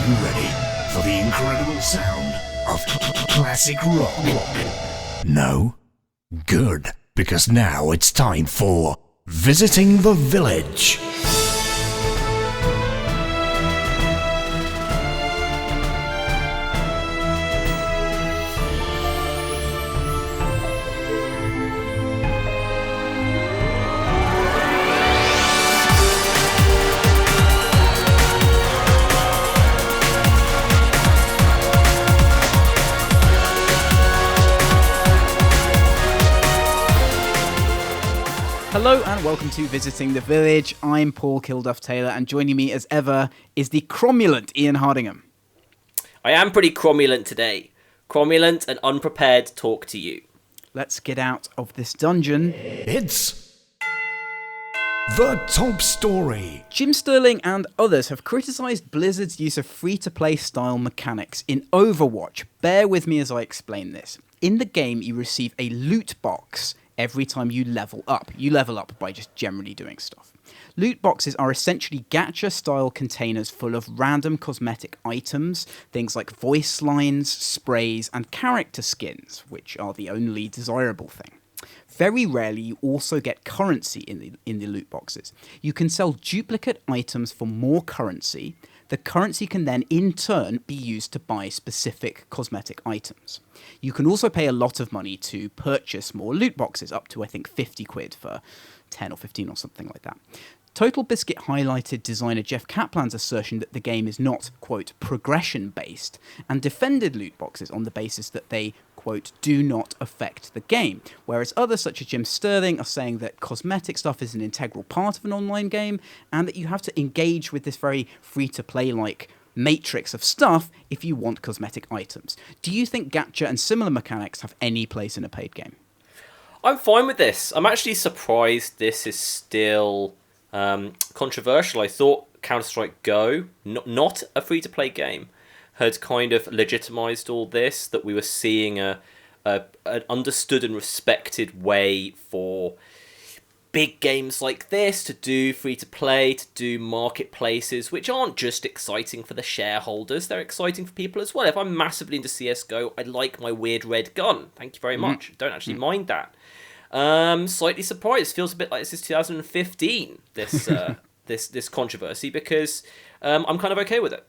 you ready for the incredible sound of classic rock? No? Good, because now it's time for Visiting the Village. Hello and welcome to Visiting the Village. I'm Paul Kilduff Taylor, and joining me as ever is the cromulent Ian Hardingham. I am pretty cromulent today. Cromulent and unprepared to talk to you. Let's get out of this dungeon. It's the top story. Jim Sterling and others have criticised Blizzard's use of free-to-play style mechanics in Overwatch. Bear with me as I explain this. In the game, you receive a loot box every time you level up. You level up by just generally doing stuff. Loot boxes are essentially gacha-style containers full of random cosmetic items, things like voice lines, sprays, and character skins, which are the only desirable thing. Very rarely, you also get currency in the loot boxes. You can sell duplicate items for more currency. The currency can then, in turn, be used to buy specific cosmetic items. You can also pay a lot of money to purchase more loot boxes, up to, I think, 50 quid for 10 or 15 or something like that. Total Biscuit highlighted designer Jeff Kaplan's assertion that the game is not, quote, progression-based, and defended loot boxes on the basis that they, quote, do not affect the game, whereas others such as Jim Sterling are saying that cosmetic stuff is an integral part of an online game, and that you have to engage with this very free-to-play-like matrix of stuff if you want cosmetic items. Do you think gacha and similar mechanics have any place in a paid game? I'm fine with this. I'm actually surprised this is still controversial. I thought Counter-Strike Go, not a free-to-play game, had kind of legitimized all this, that we were seeing an understood and respected way for big games like this to do free-to-play, to do marketplaces, which aren't just exciting for the shareholders, they're exciting for people as well. If I'm massively into CSGO, I like my weird red gun. Thank you very much. Don't actually mind that. Slightly surprised. Feels a bit like this is 2015, this controversy, because I'm kind of okay with it.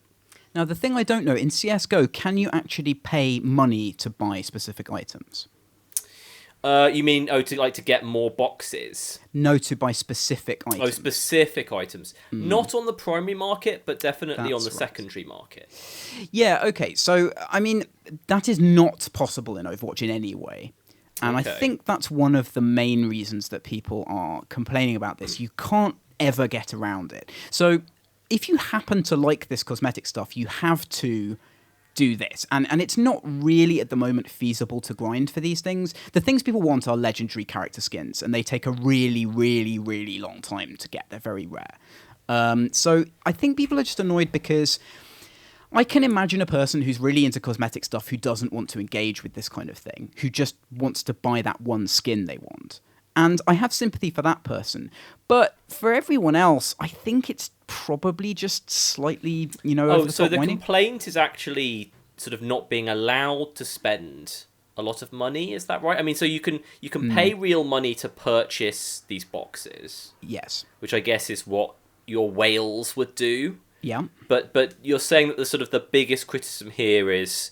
Now, the thing I don't know, in CSGO, can you actually pay money to buy specific items? You mean, to get more boxes? No, to buy specific items. Oh, specific items. Not on the primary market, but definitely on the secondary market. Yeah, okay. So, I mean, that is not possible in Overwatch in any way. And I think that's one of the main reasons that people are complaining about this. You can't ever get around it. So if you happen to like this cosmetic stuff, you have to do this. And it's not really at the moment feasible to grind for these things. The things people want are legendary character skins, and they take a really, really, really long time to get. They're very rare. So I think people are just annoyed because I can imagine a person who's really into cosmetic stuff who doesn't want to engage with this kind of thing, who just wants to buy that one skin they want. And I have sympathy for that person. But for everyone else, I think it's probably just slightly, over the so top the whining. complaint is actually sort of not being allowed to spend a lot of money, is that right? I mean, so you can pay real money to purchase these boxes. Yes. Which I guess is what your whales would do. Yeah. But you're saying that the biggest criticism here is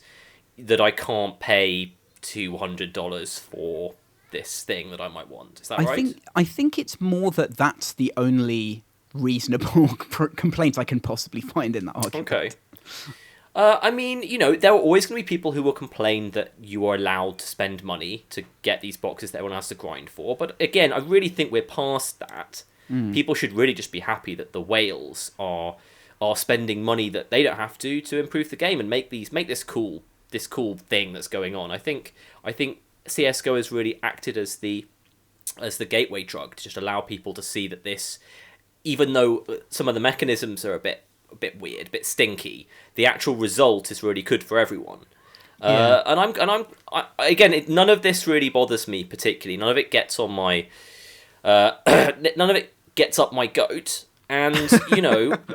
that I can't pay $200 for this thing that I might want. Is that right? I think it's more that that's the only reasonable complaint I can possibly find in that argument. Okay. I mean, there are always going to be people who will complain that you are allowed to spend money to get these boxes that everyone has to grind for. But again, I really think we're past that. People should really just be happy that the whales are spending money that they don't have to improve the game and make this cool thing that's going on. I think CS:GO has really acted as the gateway drug to just allow people to see that this, even though some of the mechanisms are a bit weird, a bit stinky, the actual result is really good for everyone. Yeah. Again, none of this really bothers me particularly. None of it gets on my none of it gets up my goat. And,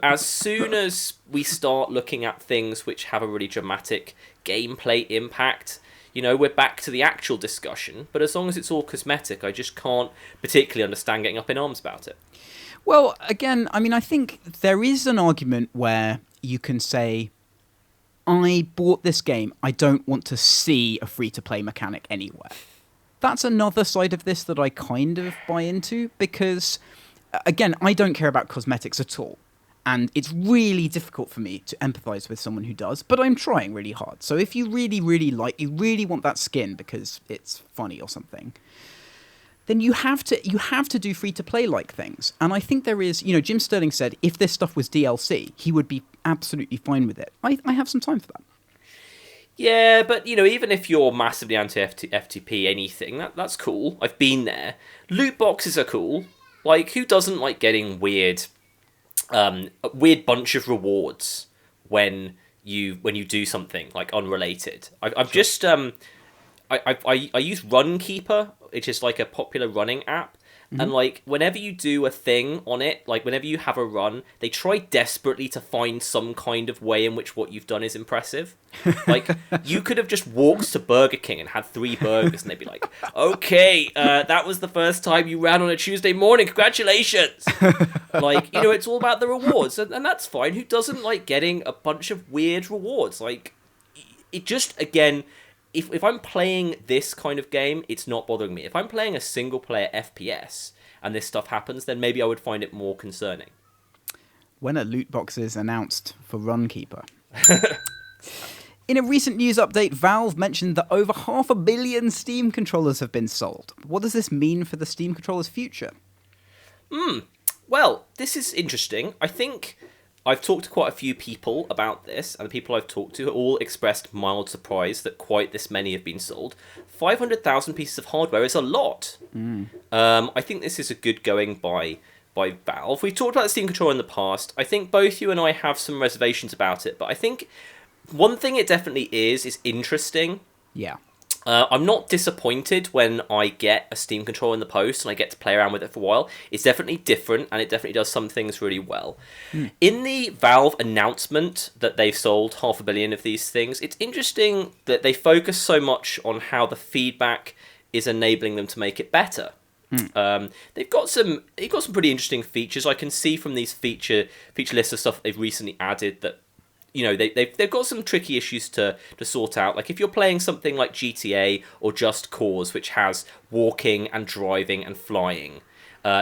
as soon as we start looking at things which have a really dramatic gameplay impact, we're back to the actual discussion. But as long as it's all cosmetic, I just can't particularly understand getting up in arms about it. Well, again, I mean, I think there is an argument where you can say, I bought this game, I don't want to see a free-to-play mechanic anywhere. That's another side of this that I kind of buy into, because, again, I don't care about cosmetics at all. And it's really difficult for me to empathise with someone who does, but I'm trying really hard. So if you really, really you really want that skin because it's funny or something, then you have to do free-to-play like things. And I think there is, Jim Sterling said if this stuff was DLC, he would be absolutely fine with it. I have some time for that. Yeah, but, even if you're massively anti-FTP anything, that's cool. I've been there. Loot boxes are cool. Like, who doesn't like getting a weird bunch of rewards when you do something, like, unrelated? I've just... I use Runkeeper, which is like a popular running app, and like whenever you do a thing on it, like whenever you have a run, they try desperately to find some kind of way in which what you've done is impressive. Like you could have just walked to Burger King and had 3 burgers, and they'd be like, "Okay, that was the first time you ran on a Tuesday morning. Congratulations!" Like it's all about the rewards, and that's fine. Who doesn't like getting a bunch of weird rewards? Like it just again. If I'm playing this kind of game, it's not bothering me. If I'm playing a single-player FPS and this stuff happens, then maybe I would find it more concerning. When are loot boxes announced for Runkeeper? In a recent news update, Valve mentioned that over 500 million Steam controllers have been sold. What does this mean for the Steam controller's future? Well, this is interesting. I think I've talked to quite a few people about this, and the people I've talked to all expressed mild surprise that quite this many have been sold. 500,000 pieces of hardware is a lot. I think this is a good going by Valve. We've talked about the Steam controller in the past. I think both you and I have some reservations about it, but I think one thing it definitely is interesting. Yeah. I'm not disappointed when I get a Steam controller in the post and I get to play around with it for a while. It's definitely different, and it definitely does some things really well. In the Valve announcement that they've sold 500 million of these things, it's interesting that they focus so much on how the feedback is enabling them to make it better. They've got some pretty interesting features. I can see from these feature lists of stuff they've recently added that they've got some tricky issues to sort out. Like if you're playing something like GTA or Just Cause, which has walking and driving and flying,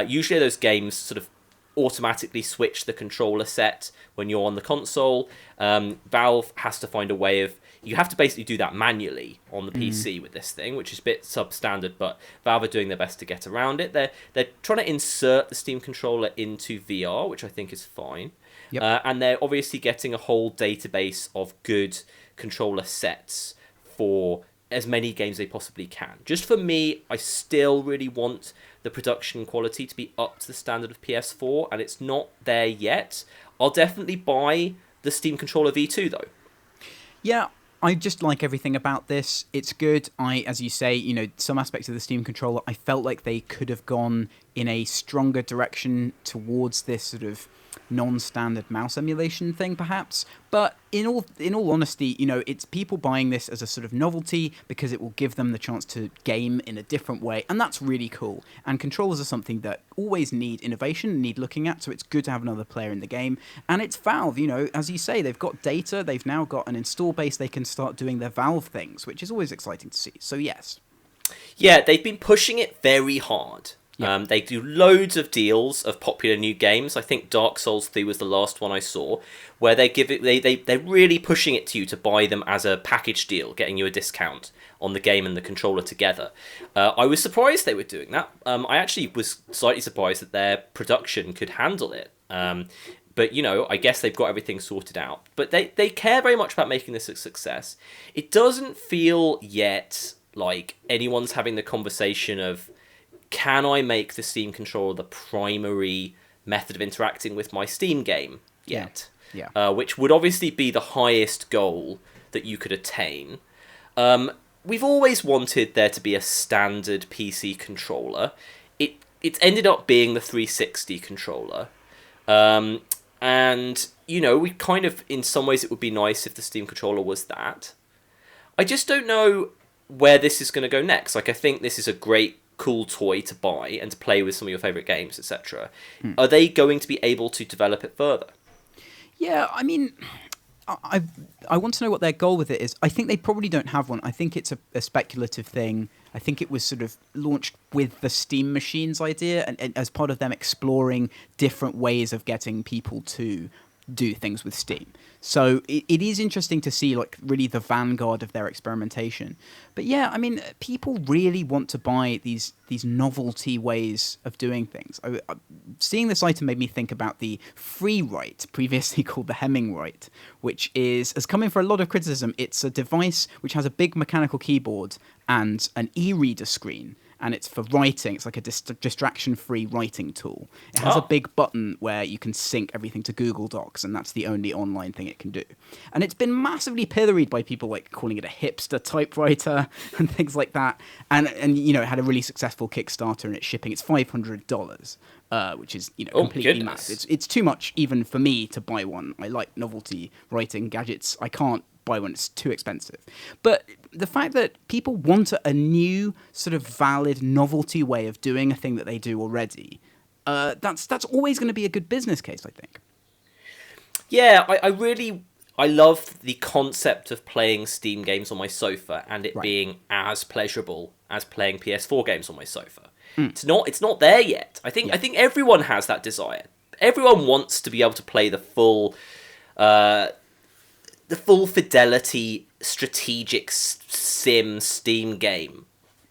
usually those games sort of automatically switch the controller set when you're on the console. Valve has to find a way of... You have to basically do that manually on the PC with this thing, which is a bit substandard, but Valve are doing their best to get around it. They're trying to insert the Steam controller into VR, which I think is fine. Yep. And they're obviously getting a whole database of good controller sets for as many games they possibly can. Just for me, I still really want the production quality to be up to the standard of PS4, and it's not there yet. I'll definitely buy the Steam controller V2, though. Yeah, I just like everything about this. It's good. As you say, some aspects of the Steam controller, I felt like they could have gone in a stronger direction towards this sort of non-standard mouse emulation thing, perhaps. But in all honesty, it's people buying this as a sort of novelty because it will give them the chance to game in a different way, and that's really cool. And controllers are something that always need innovation, need looking at, so it's good to have another player in the game. And it's Valve, as you say, they've got data, they've now got an install base, they can start doing their Valve things, which is always exciting to see. So yes. Yeah, they've been pushing it very hard. Yeah. They do loads of deals of popular new games. I think Dark Souls 3 was the last one I saw, where they give it. They're really pushing it to you to buy them as a package deal, getting you a discount on the game and the controller together. I was surprised they were doing that. I actually was slightly surprised that their production could handle it. But, I guess they've got everything sorted out. But they care very much about making this a success. It doesn't feel yet like anyone's having the conversation of, can I make the Steam controller the primary method of interacting with my Steam game yet? Yeah. Which would obviously be the highest goal that you could attain. We've always wanted there to be a standard PC controller. It's ended up being the 360 controller. And, we kind of, in some ways, it would be nice if the Steam controller was that. I just don't know where this is going to go next. Like, I think this is a great, cool toy to buy and to play with some of your favourite games, etc. Are they going to be able to develop it further? Yeah, I mean, I want to know what their goal with it is. I think they probably don't have one. I think it's a speculative thing. I think it was sort of launched with the Steam Machines idea and as part of them exploring different ways of getting people to do things with Steam. So it is interesting to see, like, really the vanguard of their experimentation. But yeah, I mean, people really want to buy these novelty ways of doing things. Seeing this item made me think about the FreeWrite, previously called the Hemmingwrite, which has come in for a lot of criticism. It's a device which has a big mechanical keyboard and an e-reader screen. And it's for writing. It's like a distraction-free writing tool. It has a big button where you can sync everything to Google Docs, and that's the only online thing it can do. And it's been massively pilloried by people, like calling it a hipster typewriter and things like that. And it had a really successful Kickstarter, and it's shipping. It's $500, which is completely mad. It's too much even for me to buy one. I like novelty writing gadgets. I can't buy one. It's too expensive. But the fact that people want a new sort of valid novelty way of doing a thing that they do already, that's always going to be a good business case, I think. Yeah, I love the concept of playing Steam games on my sofa and it being as pleasurable as playing PS4 games on my sofa. It's not there yet. I think everyone has that desire. Everyone wants to be able to play the full fidelity strategic sim Steam game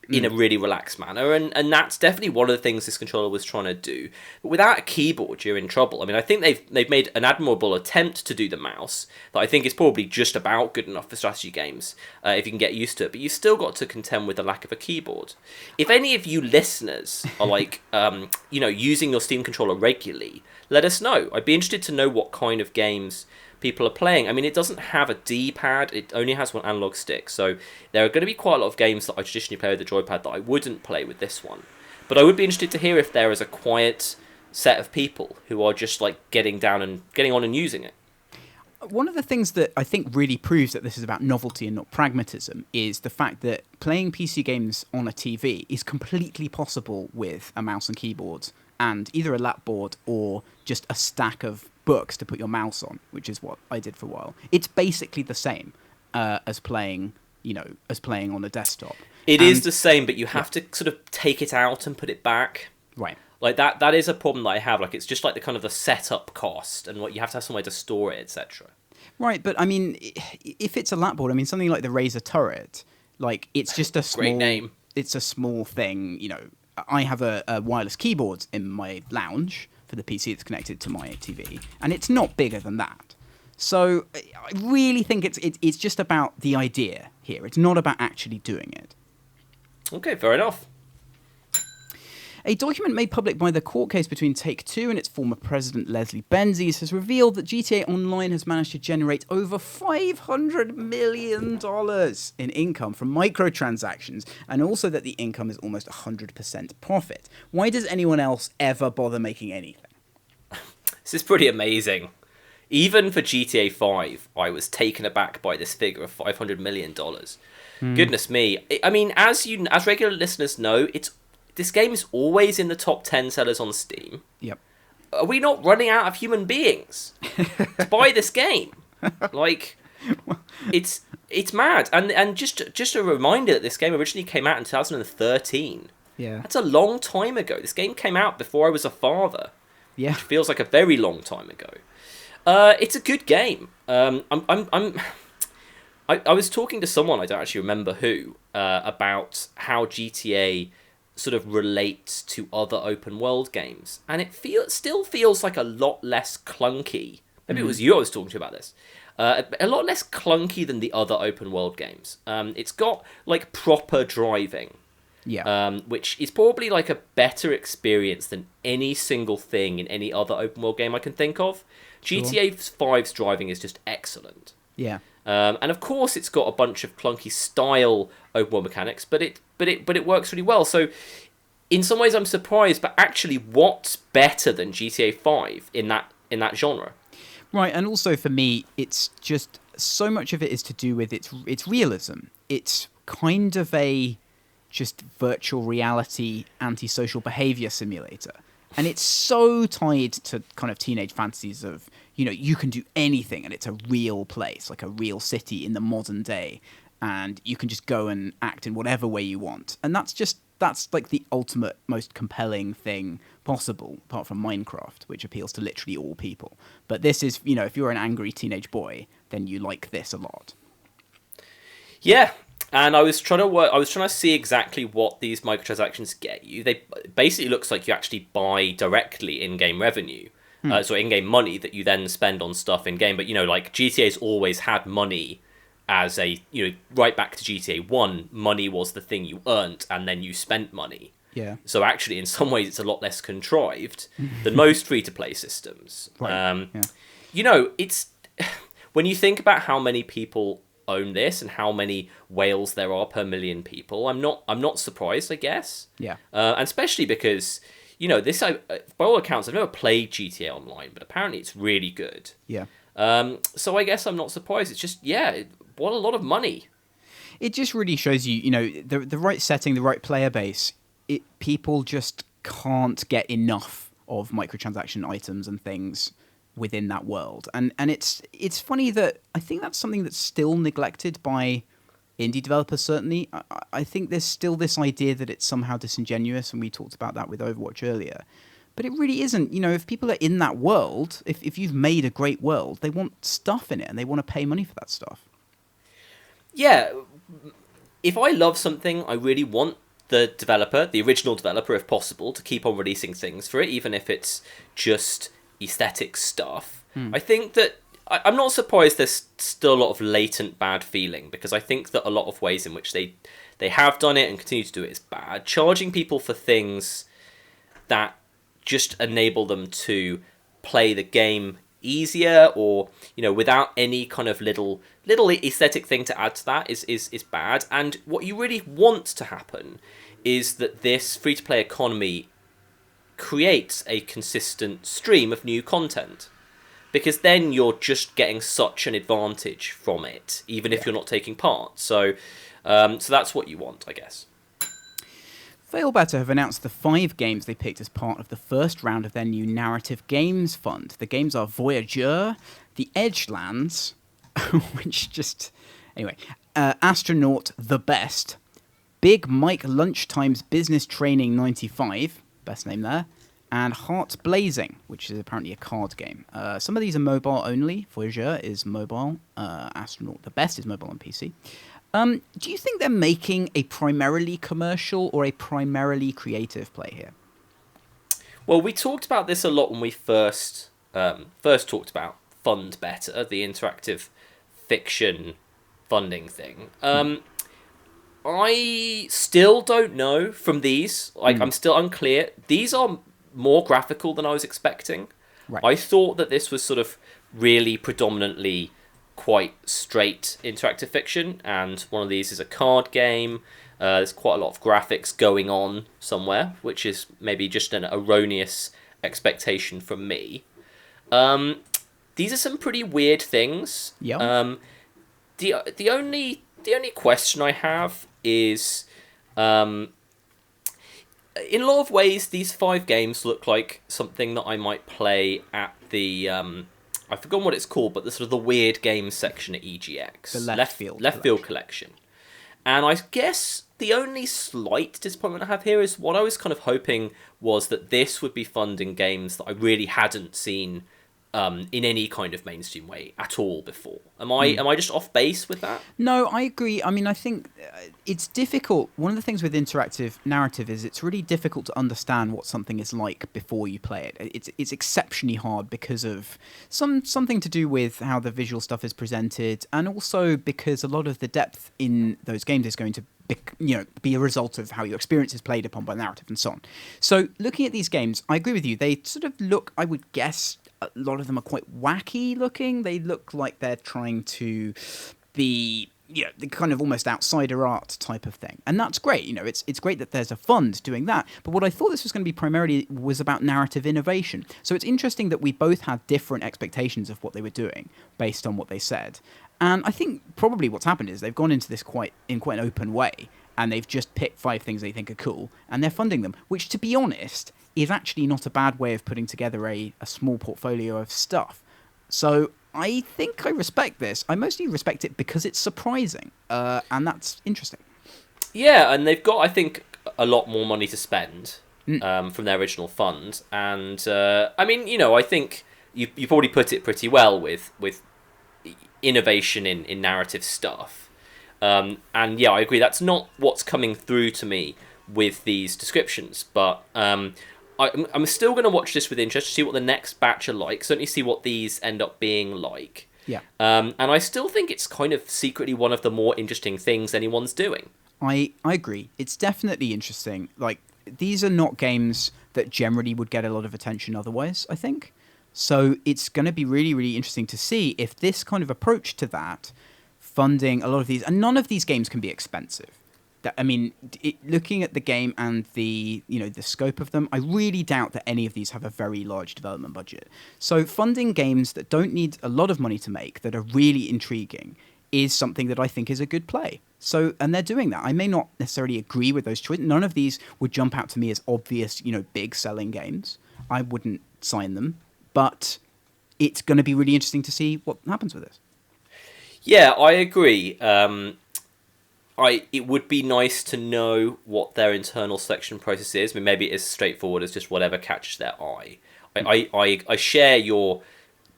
in a really relaxed manner, and that's definitely one of the things this controller was trying to do. But without a keyboard, you're in trouble. I mean, I think they've made an admirable attempt to do the mouse that I think is probably just about good enough for strategy games if you can get used to it. But you've still got to contend with the lack of a keyboard. If any of you listeners are like, using your Steam controller regularly, let us know. I'd be interested to know what kind of games people are playing. I mean, it doesn't have a D-pad, it only has one analog stick, so there are going to be quite a lot of games that I traditionally play with the joypad that I wouldn't play with this one. But I would be interested to hear if there is a quiet set of people who are just like getting on and using it. One of the things that I think really proves that this is about novelty and not pragmatism is the fact that playing PC games on a TV is completely possible with a mouse and keyboard and either a lap board or just a stack of books to put your mouse on, which is what I did for a while. It's basically the same as playing on a desktop. It is the same, but you have to sort of take it out and put it back. Right. Like that is a problem that I have. Like, it's just like the kind of the setup cost and what you have to have somewhere to store it, etc. Right, but I mean, if it's a lap board, I mean, something like the Razer Turret, like, it's just a small... Great name. It's a small thing, I have a wireless keyboard in my lounge for the PC that's connected to my TV, and it's not bigger than that. So I really think it's just about the idea here. It's not about actually doing it. Okay, fair enough. A document made public by the court case between Take-Two and its former president Leslie Benzies has revealed that GTA Online has managed to generate over $500 million in income from microtransactions, and also that the income is almost 100% profit. Why does anyone else ever bother making anything? This is pretty amazing. Even for GTA 5, I was taken aback by this figure of $500 million. Goodness me. I mean, as regular listeners know, this game is always in the top 10 sellers on Steam. Yep. Are we not running out of human beings to buy this game? Like, it's mad. And just a reminder that this game originally came out in 2013. Yeah. That's a long time ago. This game came out before I was a father. Yeah. Which feels like a very long time ago. It's a good game. I was talking to someone, I don't actually remember who, about how GTA sort of relates to other open world games, and it still feels like a lot less clunky. Maybe it was you I was talking to about this. A lot less clunky than the other open world games. It's got like proper driving, which is probably like a better experience than any single thing in any other open world game I can think of. Sure. GTA 5's driving is just excellent. Yeah. And of course, it's got a bunch of clunky style open world mechanics, but it works really well. So in some ways I'm surprised, but actually, what's better than GTA 5 in that genre? Right, and also for me, it's just so much of it is to do with its realism. It's kind of a just virtual reality antisocial behavior simulator. And it's so tied to kind of teenage fantasies of, you can do anything and it's a real place, like a real city in the modern day. And you can just go and act in whatever way you want. And that's like the ultimate, most compelling thing possible, apart from Minecraft, which appeals to literally all people. But this is, if you're an angry teenage boy, then you like this a lot. Yeah, and I was trying to see exactly what these microtransactions get you. They basically looks like you actually buy directly in-game revenue, so in-game money that you then spend on stuff in-game. But like GTA's always had money as a right back to GTA 1, money was the thing you earned and then you spent money. Yeah. So actually, in some ways, it's a lot less contrived than most free-to-play systems. Right. It's when you think about how many people own this and how many whales there are per million people, I'm not surprised, I guess. Yeah. And especially because this, by all accounts, I've never played GTA Online, but apparently it's really good. Yeah. So I guess I'm not surprised. It's just what a lot of money. It just really shows you, the right setting, the right player base. People just can't get enough of microtransaction items and things within that world. And it's funny that I think that's something that's still neglected by indie developers, certainly. I think there's still this idea that it's somehow disingenuous, and we talked about that with Overwatch earlier. But it really isn't. If people are in that world, if you've made a great world, they want stuff in it, and they want to pay money for that stuff. Yeah, if I love something, I really want the developer, the original developer, if possible, to keep on releasing things for it, even if it's just aesthetic stuff. I think that I'm not surprised there's still a lot of latent bad feeling, because I think that a lot of ways in which they have done it and continue to do it is bad. Charging people for things that just enable them to play the game easier, or without any kind of little aesthetic thing to add to that is bad. And what you really want to happen is that this free-to-play economy creates a consistent stream of new content, because then you're just getting such an advantage from it, even if you're not taking part. So that's what you want, I guess. Failbetter have announced the 5 games they picked as part of the first round of their new Narrative Games Fund. The games are Voyageur, The Edgelands, which just... Anyway, Astronaut The Best, Big Mike Lunchtime's Business Training 95, best name there, and Heart Blazing, which is apparently a card game. Some of these are mobile only. Voyageur is mobile. Astronaut The Best is mobile on PC. Do you think they're making a primarily commercial or a primarily creative play here? Well, we talked about this a lot when we first talked about Fund Better, the interactive fiction funding thing. I still don't know from these. I'm still unclear. These are more graphical than I was expecting. Right. I thought that this was sort of really predominantly quite straight interactive fiction, and one of these is a card game. There's quite a lot of graphics going on somewhere, which is maybe just an erroneous expectation from me. These are some pretty weird things. Yeah. The only question I have is, in a lot of ways, these 5 games look like something that I might play at the I've forgotten what it's called, but the sort of the weird games section at EGX. The Left Field Collection. And I guess the only slight disappointment I have here is what I was kind of hoping was that this would be funding games that I really hadn't seen in any kind of mainstream way at all before. Am I just off base with that? No, I agree. I mean, I think it's difficult. One of the things with interactive narrative is it's really difficult to understand what something is like before you play it. It's exceptionally hard because of something to do with how the visual stuff is presented, and also because a lot of the depth in those games is going to be a result of how your experience is played upon by narrative and so on. So looking at these games, I agree with you. They sort of look, I would guess, a lot of them are quite wacky looking. They look like they're trying to be the kind of almost outsider art type of thing. And that's great. It's great that there's a fund doing that. But what I thought this was going to be primarily was about narrative innovation. So it's interesting that we both had different expectations of what they were doing based on what they said. And I think probably what's happened is they've gone into this quite an open way, and they've just picked 5 things they think are cool, and they're funding them, which, to be honest, is actually not a bad way of putting together a small portfolio of stuff. So I think I respect this. I mostly respect it because it's surprising, and that's interesting. Yeah, and they've got, I think, a lot more money to spend from their original fund. And, I mean, I think you probably put it pretty well with innovation in narrative stuff. And yeah, I agree. That's not what's coming through to me with these descriptions. But I'm still going to watch this with interest to see what the next batch are like. Certainly see what these end up being like. Yeah. And I still think it's kind of secretly one of the more interesting things anyone's doing. I agree. It's definitely interesting. Like, these are not games that generally would get a lot of attention otherwise, I think. So it's going to be really, really interesting to see if this kind of approach to that, funding a lot of these, and none of these games can be expensive. I mean, looking at the game and the scope of them, I really doubt that any of these have a very large development budget. So funding games that don't need a lot of money to make, that are really intriguing, is something that I think is a good play. So, and they're doing that. I may not necessarily agree with those choices. None of these would jump out to me as obvious, big selling games. I wouldn't sign them. But it's going to be really interesting to see what happens with this. Yeah, I agree. It would be nice to know what their internal selection process is. I mean, maybe it's as straightforward as just whatever catches their eye. I share your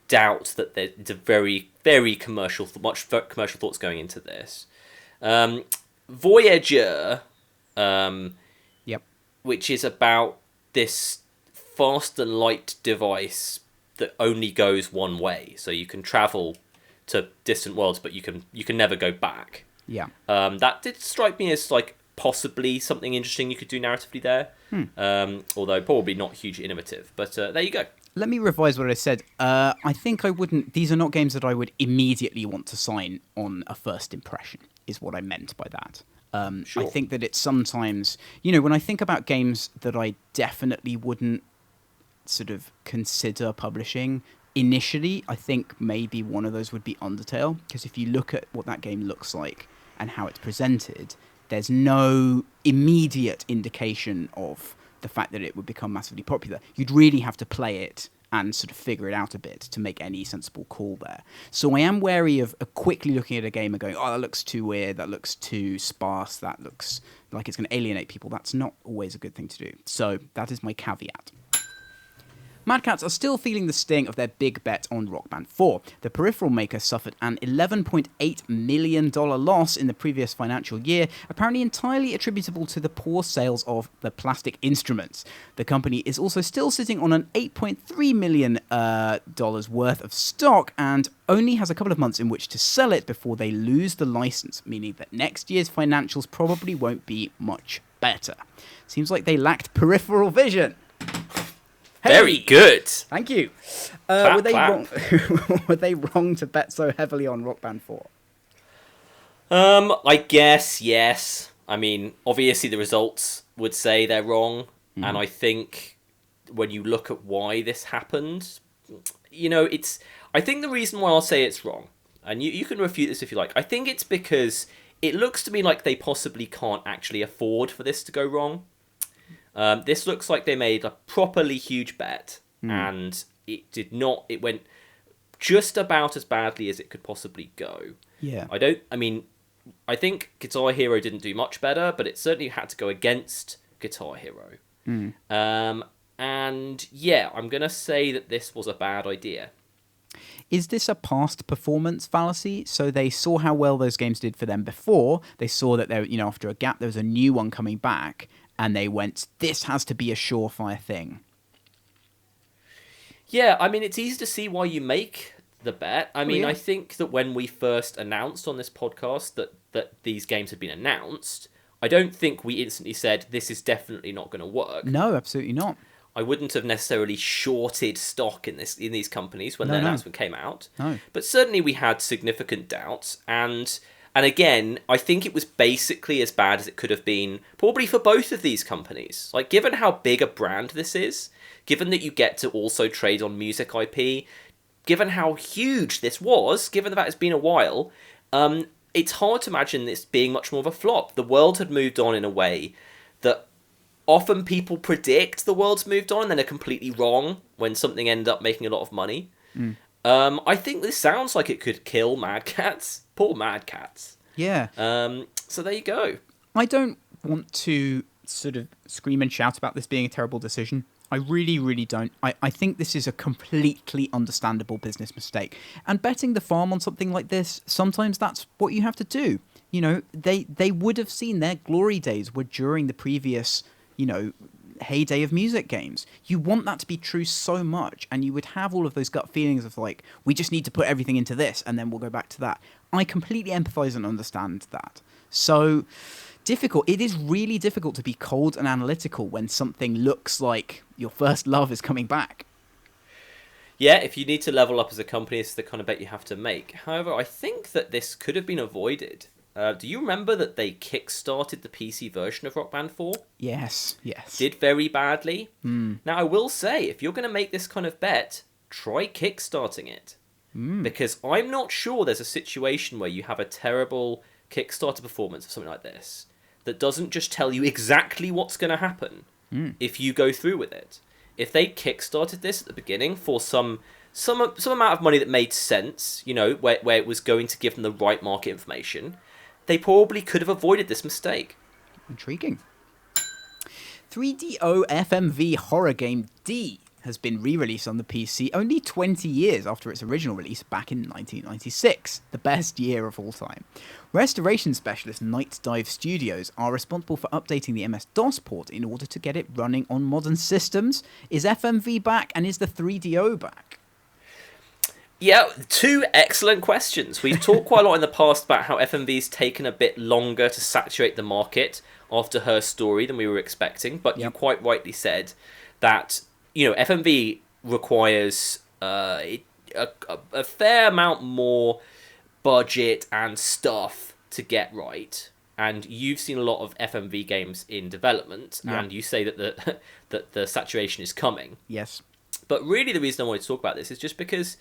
doubt that there's a very, very much commercial thoughts going into this. Voyager, Yep. which is about this fast and light device that only goes one way, so you can travel to distant worlds, but you can never go back. Yeah. That did strike me as like possibly something interesting you could do narratively there. Although probably not hugely innovative. But there you go. Let me revise what I said. I think I wouldn't. These are not games that I would immediately want to sign on a first impression. Is what I meant by that. Sure. I think that it's sometimes, when I think about games that I definitely wouldn't sort of consider publishing initially, I think maybe one of those would be Undertale, because if you look at what that game looks like and how it's presented, there's no immediate indication of the fact that it would become massively popular. You'd really have to play it and sort of figure it out a bit to make any sensible call there. So I am wary of quickly looking at a game and going, oh, that looks too weird, that looks too sparse, that looks like it's going to alienate people. That's not always a good thing to do. So that is my caveat. Mad Catz are still feeling the sting of their big bet on Rock Band 4. The peripheral maker suffered an $11.8 million loss in the previous financial year, apparently entirely attributable to the poor sales of the plastic instruments. The company is also still sitting on an $8.3 million worth of stock and only has a couple of months in which to sell it before they lose the license, meaning that next year's financials probably won't be much better. Seems like they lacked peripheral vision. Hey! Very good. Thank you. Clap, were they clap. wrong? Were they wrong to bet so heavily on Rock Band 4? I guess yes. I mean, obviously the results would say they're wrong, and I think when you look at why this happened, I think the reason why I'll say it's wrong, and you can refute this if you like. I think it's because it looks to me like they possibly can't actually afford for this to go wrong. This looks like they made a properly huge bet, and it went just about as badly as it could possibly go. Yeah. I think Guitar Hero didn't do much better, but it certainly had to go against Guitar Hero. And yeah, I'm going to say that this was a bad idea. Is this a past performance fallacy? So they saw how well those games did for them before. They saw that after a gap, there was a new one coming back. And they went, this has to be a surefire thing. Yeah, I mean, it's easy to see why you make the bet. I mean, yeah. I think that when we first announced on this podcast that these games had been announced, I don't think we instantly said, this is definitely not going to work. No, absolutely not. I wouldn't have necessarily shorted stock in these companies when their announcement came out. No. But certainly we had significant doubts, and And again, I think it was basically as bad as it could have been, probably for both of these companies. Like, given how big a brand this is, given that you get to also trade on music IP, given how huge this was, given the fact it's been a while, it's hard to imagine this being much more of a flop. The world had moved on in a way that often people predict the world's moved on and then are completely wrong when something ended up making a lot of money. I think this sounds like it could kill Mad Catz. Poor Mad Catz. Yeah. So there you go. I don't want to sort of scream and shout about this being a terrible decision. I really, really don't. I think this is a completely understandable business mistake. And betting the farm on something like this, sometimes that's what you have to do. You know, they would have seen their glory days were during the previous, you know, heyday of music games. You want that to be true so much, and you would have all of those gut feelings of like, we just need to put everything into this and then we'll go back to that. I completely empathize and understand that. So difficult. It is really difficult to be cold and analytical when something looks like your first love is coming back. Yeah, if you need to level up as a company, it's the kind of bet you have to make. However, I think that this could have been avoided. Do you remember that they kickstarted the PC version of Rock Band 4? Yes. Did very badly. Now, I will say, if you're going to make this kind of bet, try kickstarting it. Because I'm not sure there's a situation where you have a terrible Kickstarter performance of something like this that doesn't just tell you exactly what's going to happen if you go through with it. If they kickstarted this at the beginning for some amount of money that made sense, you know, where it was going to give them the right market information, they probably could have avoided this mistake. Intriguing. 3DO FMV horror game D has been re-released on the PC only 20 years after its original release back in 1996, the best year of all time. Restoration specialist Night Dive Studios are responsible for updating the MS-DOS port in order to get it running on modern systems. Is FMV back, and is the 3DO back? Yeah, two excellent questions. We've talked quite a lot in the past about how FMV's taken a bit longer to saturate the market after Her Story than we were expecting, but you quite rightly said that, you know, FMV requires a fair amount more budget and stuff to get right. And you've seen a lot of FMV games in development, and you say that the saturation is coming. Yes. But really the reason I wanted to talk about this is just because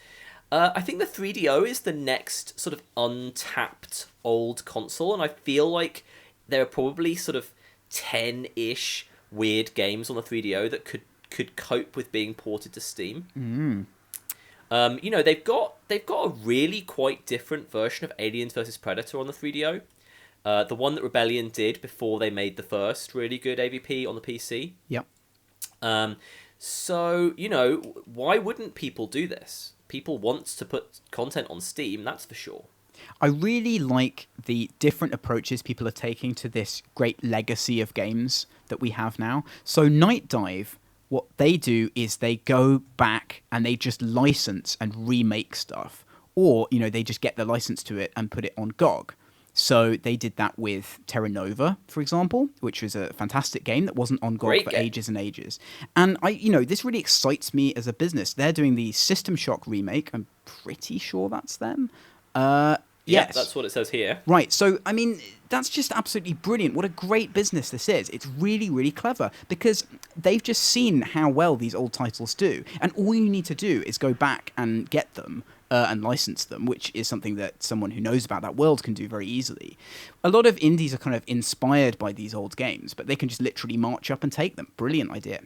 I think the 3DO is the next sort of untapped old console, and I feel like there are probably sort of 10-ish weird games on the 3DO that could cope with being ported to Steam. You know, they've got a really quite different version of Aliens vs Predator on the 3DO. The one that Rebellion did before they made the first really good AVP on the PC. Yep. So, you know, why wouldn't people do this? People want to put content on Steam, that's for sure. I really like the different approaches people are taking to this great legacy of games that we have now. So Night Dive, what they do is they go back and they just license and remake stuff. Or, you know, they just get the license to it and put it on GOG. So they did that with Terra Nova, for example, which was a fantastic game that wasn't on GOG for ages and ages. And this really excites me as a business. They're doing the System Shock remake. I'm pretty sure that's them. Yes, that's what it says here. Right. So, I mean, that's just absolutely brilliant. What a great business this is. It's really, really clever because they've just seen how well these old titles do. And all you need to do is go back and get them. And license them, which is something that someone who knows about that world can do very easily. A lot of indies are kind of inspired by these old games, but they can just literally march up and take them. Brilliant idea.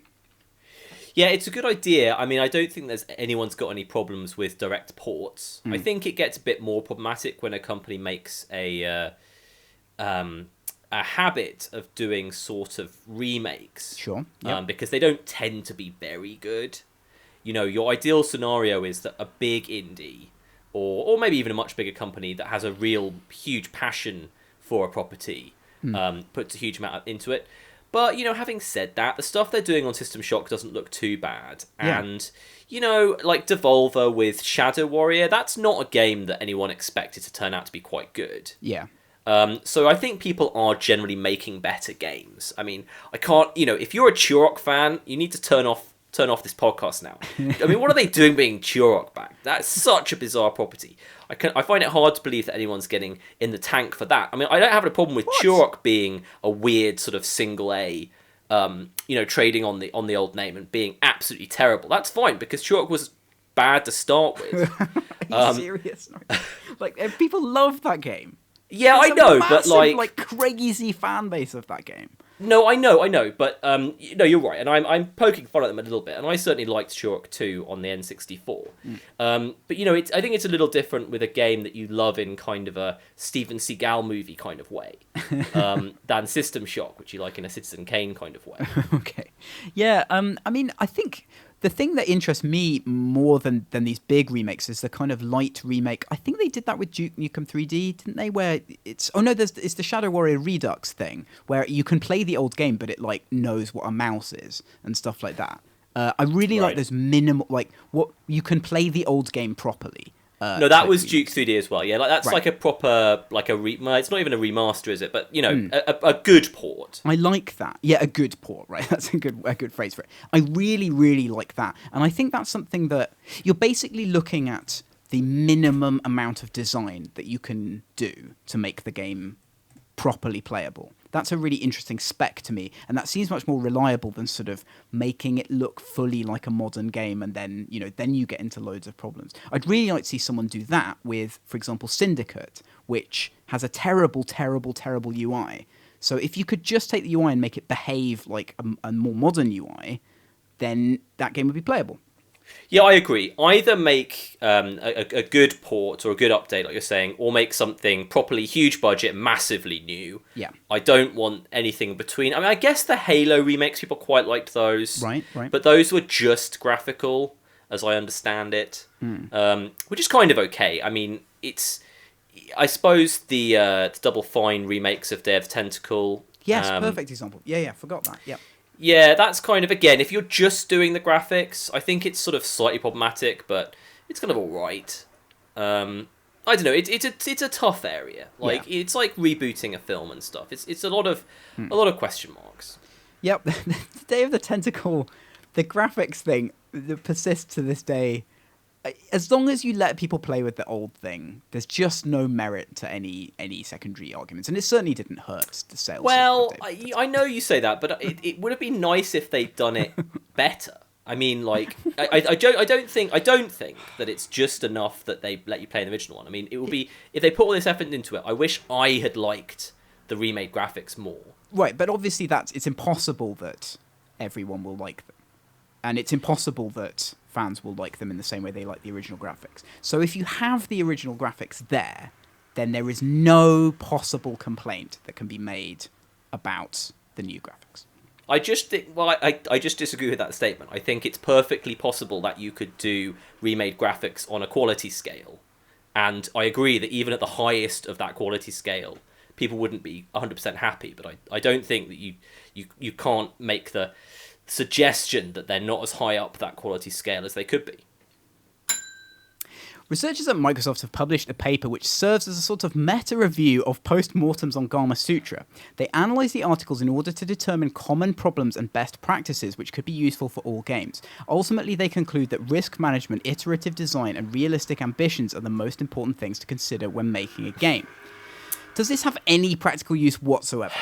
Yeah, it's a good idea. I mean, I don't think anyone's got any problems with direct ports. I think it gets a bit more problematic when a company makes a habit of doing sort of remakes. Sure. Yep. Because they don't tend to be very good. You know, your ideal scenario is that a big indie, or maybe even a much bigger company that has a real huge passion for a property, puts a huge amount into it. But, you know, having said that, the stuff they're doing on System Shock doesn't look too bad. Yeah. And, you know, like Devolver with Shadow Warrior, that's not a game that anyone expected to turn out to be quite good. Yeah. So I think people are generally making better games. I mean, I can't, you know, if you're a Turok fan, you need to turn off turn off this podcast now. I mean, what are they doing bringing Turok back? That's such a bizarre property. I find it hard to believe that anyone's getting in the tank for that. I mean, I don't have a problem with Turok being a weird sort of single A, trading on the old name and being absolutely terrible. That's fine, because Turok was bad to start with. Are you serious? Like, people love that game. Yeah, There's I know, massive, but like crazy fan base of that game. No, I know, but no, you're right, and I'm poking fun at them a little bit, and I certainly liked Turok 2 on the N64. But I think it's a little different with a game that you love in kind of a Steven Seagal movie kind of way, than System Shock, which you like in a Citizen Kane kind of way. Okay, yeah. I mean, I think the thing that interests me more than these big remakes is the kind of light remake. I think they did that with Duke Nukem 3D, didn't they? Where it's the Shadow Warrior Redux thing, where you can play the old game, but it like knows what a mouse is and stuff like that. I really like those minimal, like what you can play the old game properly. No, that was Duke 3D as well. Yeah, like that's like a proper it's not even a remaster, is it? But a good port. I like that. Yeah, a good port, right? That's a good phrase for it. I really, really like that, and I think that's something that you're basically looking at the minimum amount of design that you can do to make the game properly playable. That's a really interesting spec to me, and that seems much more reliable than sort of making it look fully like a modern game, and then you get into loads of problems. I'd really like to see someone do that with, for example, Syndicate, which has a terrible, terrible, terrible UI. So if you could just take the UI and make it behave like a more modern UI, then that game would be playable. Yeah, I agree. Either make a good port or a good update, like you're saying, or make something properly huge budget, massively new. Yeah. I don't want anything between. I mean, I guess the Halo remakes, people quite liked those. Right. But those were just graphical, as I understand it, which is kind of okay. I mean, I suppose the Double Fine remakes of Day of the Tentacle. Yes, perfect example. Yeah, forgot that. Yeah. Yeah, that's kind of, again, if you're just doing the graphics, I think it's sort of slightly problematic, but it's kind of all right. I don't know. It's a tough area. Like It's like rebooting a film and stuff. It's a lot of question marks. Yep, the Day of the Tentacle, the graphics thing that persists to this day. As long as you let people play with the old thing, there's just no merit to any secondary arguments, and it certainly didn't hurt the sales. Well, I know you say that, but it would have been nice if they'd done it better. I mean, like, I don't think that it's just enough that they let you play the original one. I mean, it would be if they put all this effort into it. I wish I had liked the remade graphics more. Right, but obviously it's impossible that everyone will like them, and it's impossible that fans will like them in the same way they like the original graphics. So if you have the original graphics there, then there is no possible complaint that can be made about the new graphics. I just think, I just disagree with that statement. I think it's perfectly possible that you could do remade graphics on a quality scale. And I agree that even at the highest of that quality scale, people wouldn't be 100% happy. But I don't think that you can't make the suggestion that they're not as high up that quality scale as they could be. Researchers at Microsoft have published a paper which serves as a sort of meta-review of post-mortems on Gama Sutra. They analyse the articles in order to determine common problems and best practices which could be useful for all games. Ultimately, they conclude that risk management, iterative design, and realistic ambitions are the most important things to consider when making a game. Does this have any practical use whatsoever?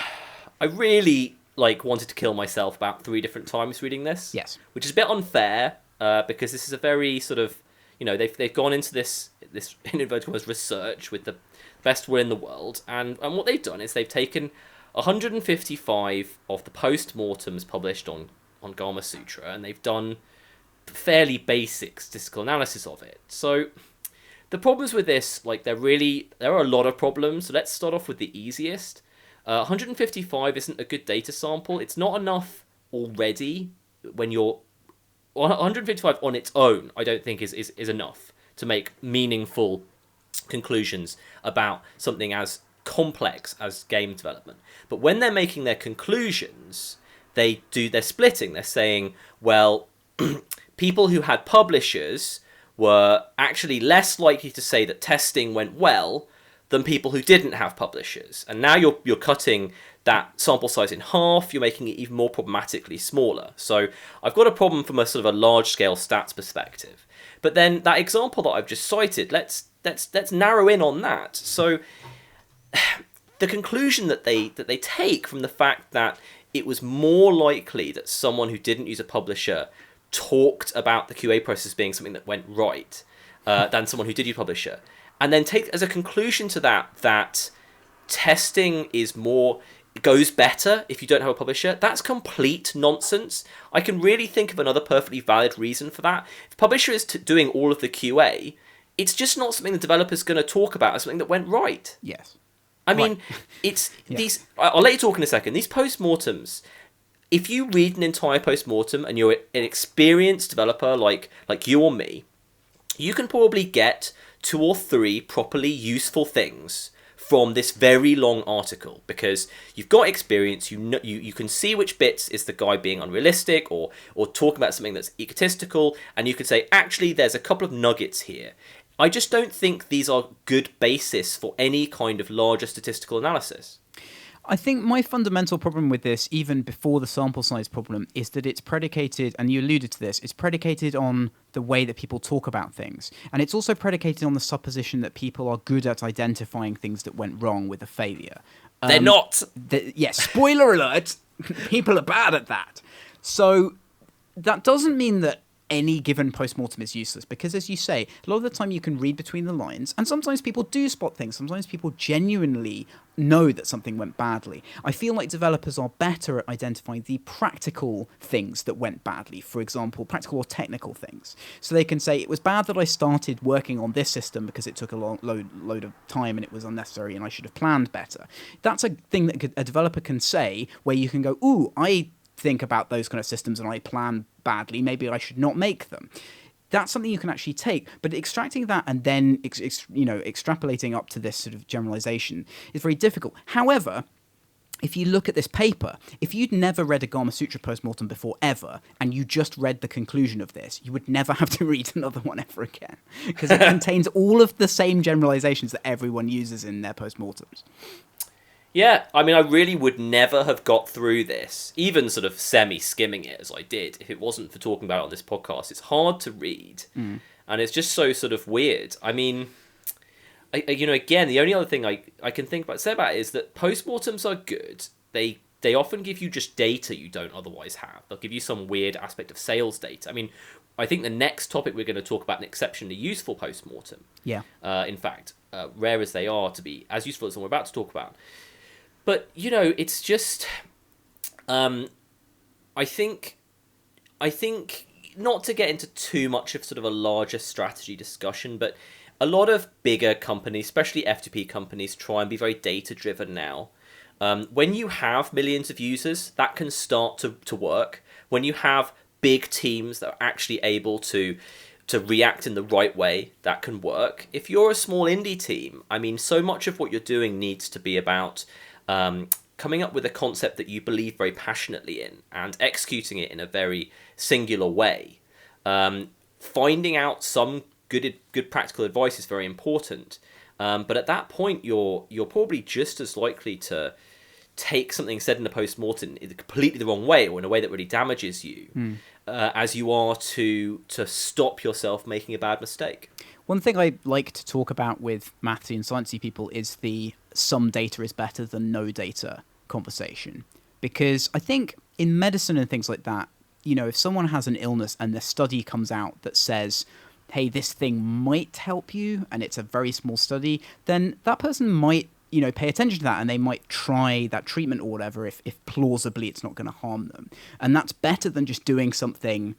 I really wanted to kill myself about 3 different times reading this. Yes. Which is a bit unfair, because this is a very sort of, they've gone into this in inverted commas research with the best will in the world, and what they've done is they've taken 155 of the post-mortems published on Gama Sutra, and they've done fairly basic statistical analysis of it. So the problems with this, there are a lot of problems, so let's start off with the easiest. 155 isn't a good data sample. It's not enough already when you're... 155 on its own, I don't think is enough to make meaningful conclusions about something as complex as game development. But when they're making their conclusions, they're splitting. They're saying, well, people who had publishers were actually less likely to say that testing went well than people who didn't have publishers. And now you're cutting that sample size in half, you're making it even more problematically smaller. So I've got a problem from a sort of a large-scale stats perspective. But then that example that I've just cited, let's narrow in on that. So the conclusion that they take from the fact that it was more likely that someone who didn't use a publisher talked about the QA process being something that went right than someone who did use a publisher, and then take as a conclusion to that testing goes better if you don't have a publisher. That's complete nonsense. I can really think of another perfectly valid reason for that. If a publisher is doing all of the QA, it's just not something the developer's going to talk about as something that went right. Yes. I mean, it's these. I'll let you talk in a second. These postmortems. If you read an entire postmortem and you're an experienced developer like you or me, you can probably get 2 or 3 properly useful things from this very long article, because you've got experience. You can see which bits is the guy being unrealistic or talking about something that's egotistical, and you can say, actually, there's a couple of nuggets here. I just don't think these are good basis for any kind of larger statistical analysis. I think my fundamental problem with this, even before the sample size problem, is that it's predicated, and you alluded to this, it's predicated on the way that people talk about things. And it's also predicated on the supposition that people are good at identifying things that went wrong with a failure. They're not! Yes, spoiler alert, people are bad at that. So that doesn't mean that any given postmortem is useless, because, as you say, a lot of the time you can read between the lines, and sometimes people do spot things. Sometimes people genuinely know that something went badly. I feel like developers are better at identifying the practical things that went badly, for example, practical or technical things. So they can say, it was bad that I started working on this system because it took a load of time and it was unnecessary and I should have planned better. That's a thing that a developer can say, where you can go, ooh, I think about those kind of systems and I plan badly, maybe I should not make them. That's something you can actually take, but extracting that and then extrapolating up to this sort of generalization is very difficult. However, if you look at this paper, if you'd never read a Gama Sutra postmortem before ever, and you just read the conclusion of this, you would never have to read another one ever again, because it contains all of the same generalizations that everyone uses in their postmortems. Yeah, I mean, I really would never have got through this, even sort of semi-skimming it as I did, if it wasn't for talking about it on this podcast. It's hard to read, and it's just so sort of weird. I mean, again, the only other thing I can say about it is that postmortems are good. They often give you just data you don't otherwise have. They'll give you some weird aspect of sales data. I mean, I think the next topic we're going to talk about an exceptionally useful postmortem. Yeah. In fact, rare as they are to be as useful as the one we're about to talk about. But, it's just, I think not to get into too much of sort of a larger strategy discussion, but a lot of bigger companies, especially F2P companies, try and be very data-driven now. When you have millions of users, that can start to work. When you have big teams that are actually able to react in the right way, that can work. If you're a small indie team, I mean, so much of what you're doing needs to be about coming up with a concept that you believe very passionately in and executing it in a very singular way. Finding out some good practical advice is very important. But at that point, you're probably just as likely to take something said in a postmortem in completely the wrong way or in a way that really damages you as you are to stop yourself making a bad mistake. One thing I like to talk about with mathy and sciencey people is the some data is better than no data conversation. Because I think in medicine and things like that, if someone has an illness and the study comes out that says, hey, this thing might help you, and it's a very small study, then that person might, pay attention to that and they might try that treatment or whatever if plausibly it's not going to harm them. And that's better than just doing something,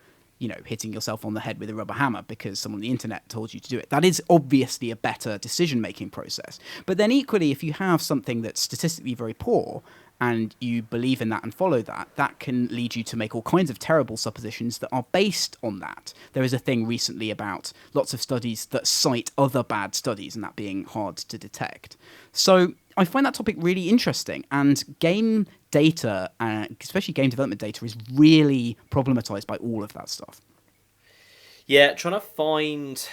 hitting yourself on the head with a rubber hammer because someone on the internet told you to do it. That is obviously a better decision-making process. But then equally, if you have something that's statistically very poor and you believe in that and follow that, that can lead you to make all kinds of terrible suppositions that are based on that. There is a thing recently about lots of studies that cite other bad studies and that being hard to detect. So I find that topic really interesting, and game data, especially game development data, is really problematized by all of that stuff. Yeah, trying to find...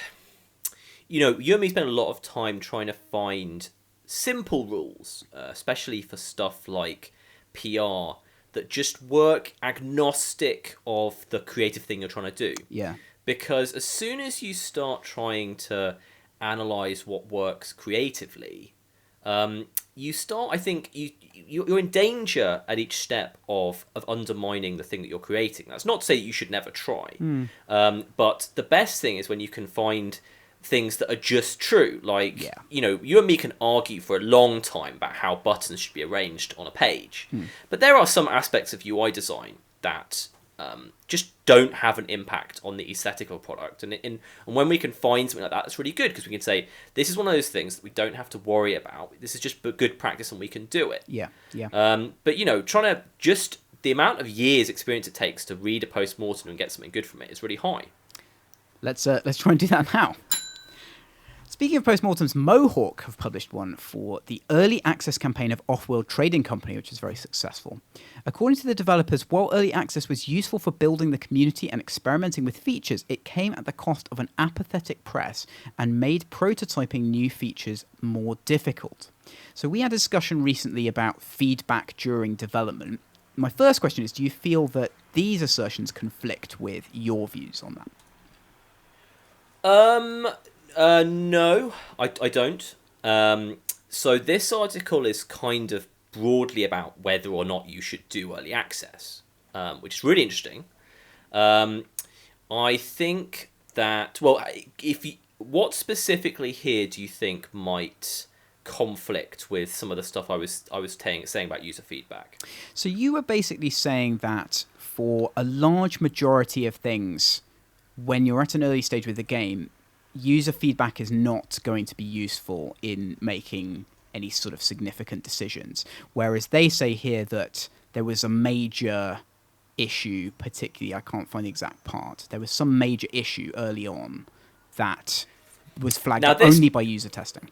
you and me spend a lot of time trying to find simple rules, especially for stuff like PR that just work agnostic of the creative thing you're trying to do. Yeah. Because as soon as you start trying to analyze what works creatively, you start, I think, you're in danger at each step of undermining the thing that you're creating. That's not to say that you should never try, but the best thing is when you can find things that are just true. Like, you and me can argue for a long time about how buttons should be arranged on a page, but there are some aspects of UI design that just don't have an impact on the aesthetic of a product. And when we can find something like that, that's really good, because we can say, this is one of those things that we don't have to worry about. This is just good practice and we can do it. Yeah. But, trying to just... the amount of years experience it takes to read a post-mortem and get something good from it is really high. Let's try and do that now. Speaking of postmortems, Mohawk have published one for the early access campaign of Offworld Trading Company, which is very successful. According to the developers, while early access was useful for building the community and experimenting with features, it came at the cost of an apathetic press and made prototyping new features more difficult. So we had a discussion recently about feedback during development. My first question is, do you feel that these assertions conflict with your views on that? No, I don't. So this article is kind of broadly about whether or not you should do early access, which is really interesting. I think that, well, what specifically here do you think might conflict with some of the stuff I was saying about user feedback? So you were basically saying that for a large majority of things, when you're at an early stage with the game, user feedback is not going to be useful in making any sort of significant decisions. Whereas they say here that there was a major issue, particularly, I can't find the exact part, there was some major issue early on that was flagged up only by user testing.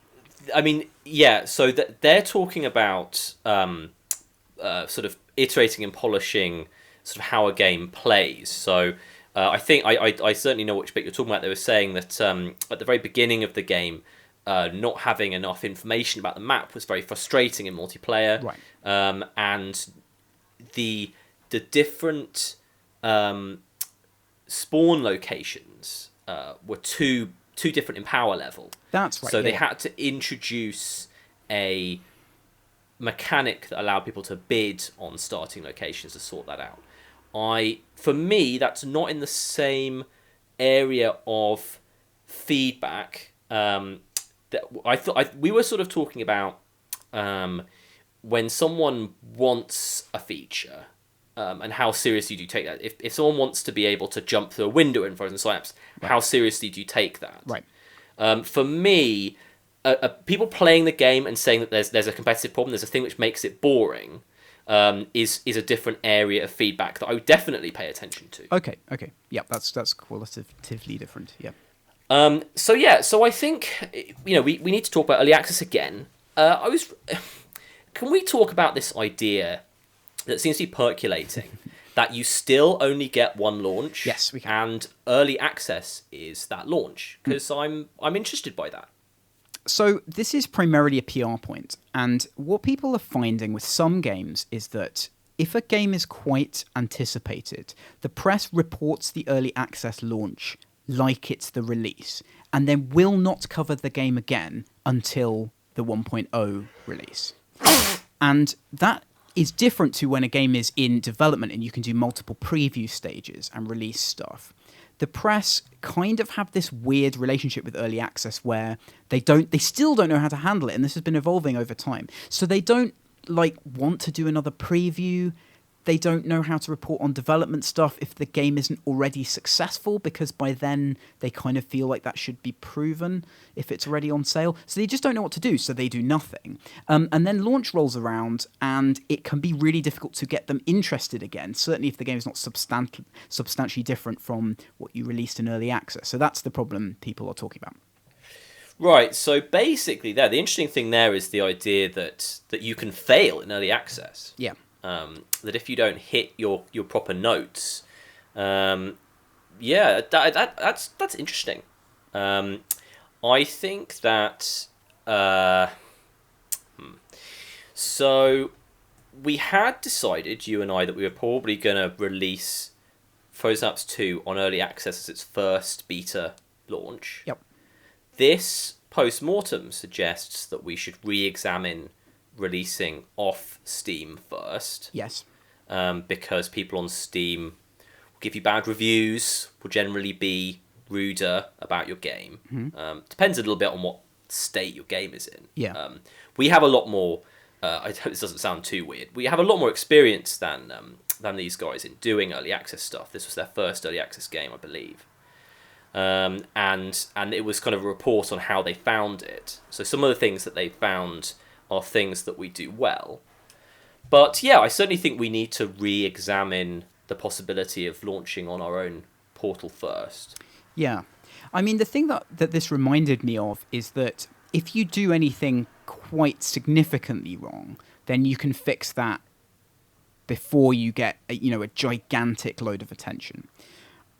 I mean, yeah, so they're talking about sort of iterating and polishing sort of how a game plays. So I think I certainly know which bit you're talking about. They were saying that at the very beginning of the game, not having enough information about the map was very frustrating in multiplayer. Right. And the different spawn locations were too different in power level. That's right. So they had to introduce a mechanic that allowed people to bid on starting locations to sort that out. For me, that's not in the same area of feedback. That I thought we were sort of talking about when someone wants a feature, and how seriously do you take that? If someone wants to be able to jump through a window in Frozen Synapse, right, how seriously do you take that? Right. For me, people playing the game and saying that there's a competitive problem, there's a thing which makes it boring, is a different area of feedback that I would definitely pay attention to. Okay. Yeah, that's qualitatively different. Yeah. So I think we need to talk about early access again. Can we talk about this idea that seems to be percolating that you still only get one launch? Yes, we can. And early access is that launch, because I'm interested by that. So this is primarily a PR point, and what people are finding with some games is that if a game is quite anticipated, the press reports the early access launch like it's the release, and then will not cover the game again until the 1.0 release. And that is different to when a game is in development and you can do multiple preview stages and release stuff. The press kind of have this weird relationship with early access where they still don't know how to handle it, and this has been evolving over time. So they don't want to do another preview. They don't know how to report on development stuff if the game isn't already successful, because by then they kind of feel like that should be proven if it's already on sale. So they just don't know what to do, so they do nothing. And then launch rolls around, and it can be really difficult to get them interested again, certainly if the game is not substantially different from what you released in early access. So that's the problem people are talking about. Right, so basically the interesting thing there is the idea that you can fail in early access. Yeah. That if you don't hit your proper notes, that's interesting. I think that so we had decided, you and I, that we were probably going to release Frozen Ups 2 on early access as its first beta launch. Yep. This post-mortem suggests that we should re-examine releasing off Steam first. Yes. Because people on Steam will give you bad reviews, will generally be ruder about your game. Depends a little bit on what state your game is in. Yeah. We have a lot more... I hope this doesn't sound too weird. We have a lot more experience than these guys in doing early access stuff. This was their first early access game, I believe. And it was kind of a report on how they found it. So some of the things that they found are things that we do well. But yeah, I certainly think we need to re-examine the possibility of launching on our own portal first. Yeah. I mean, the thing that this reminded me of is that if you do anything quite significantly wrong, then you can fix that before you get a gigantic load of attention.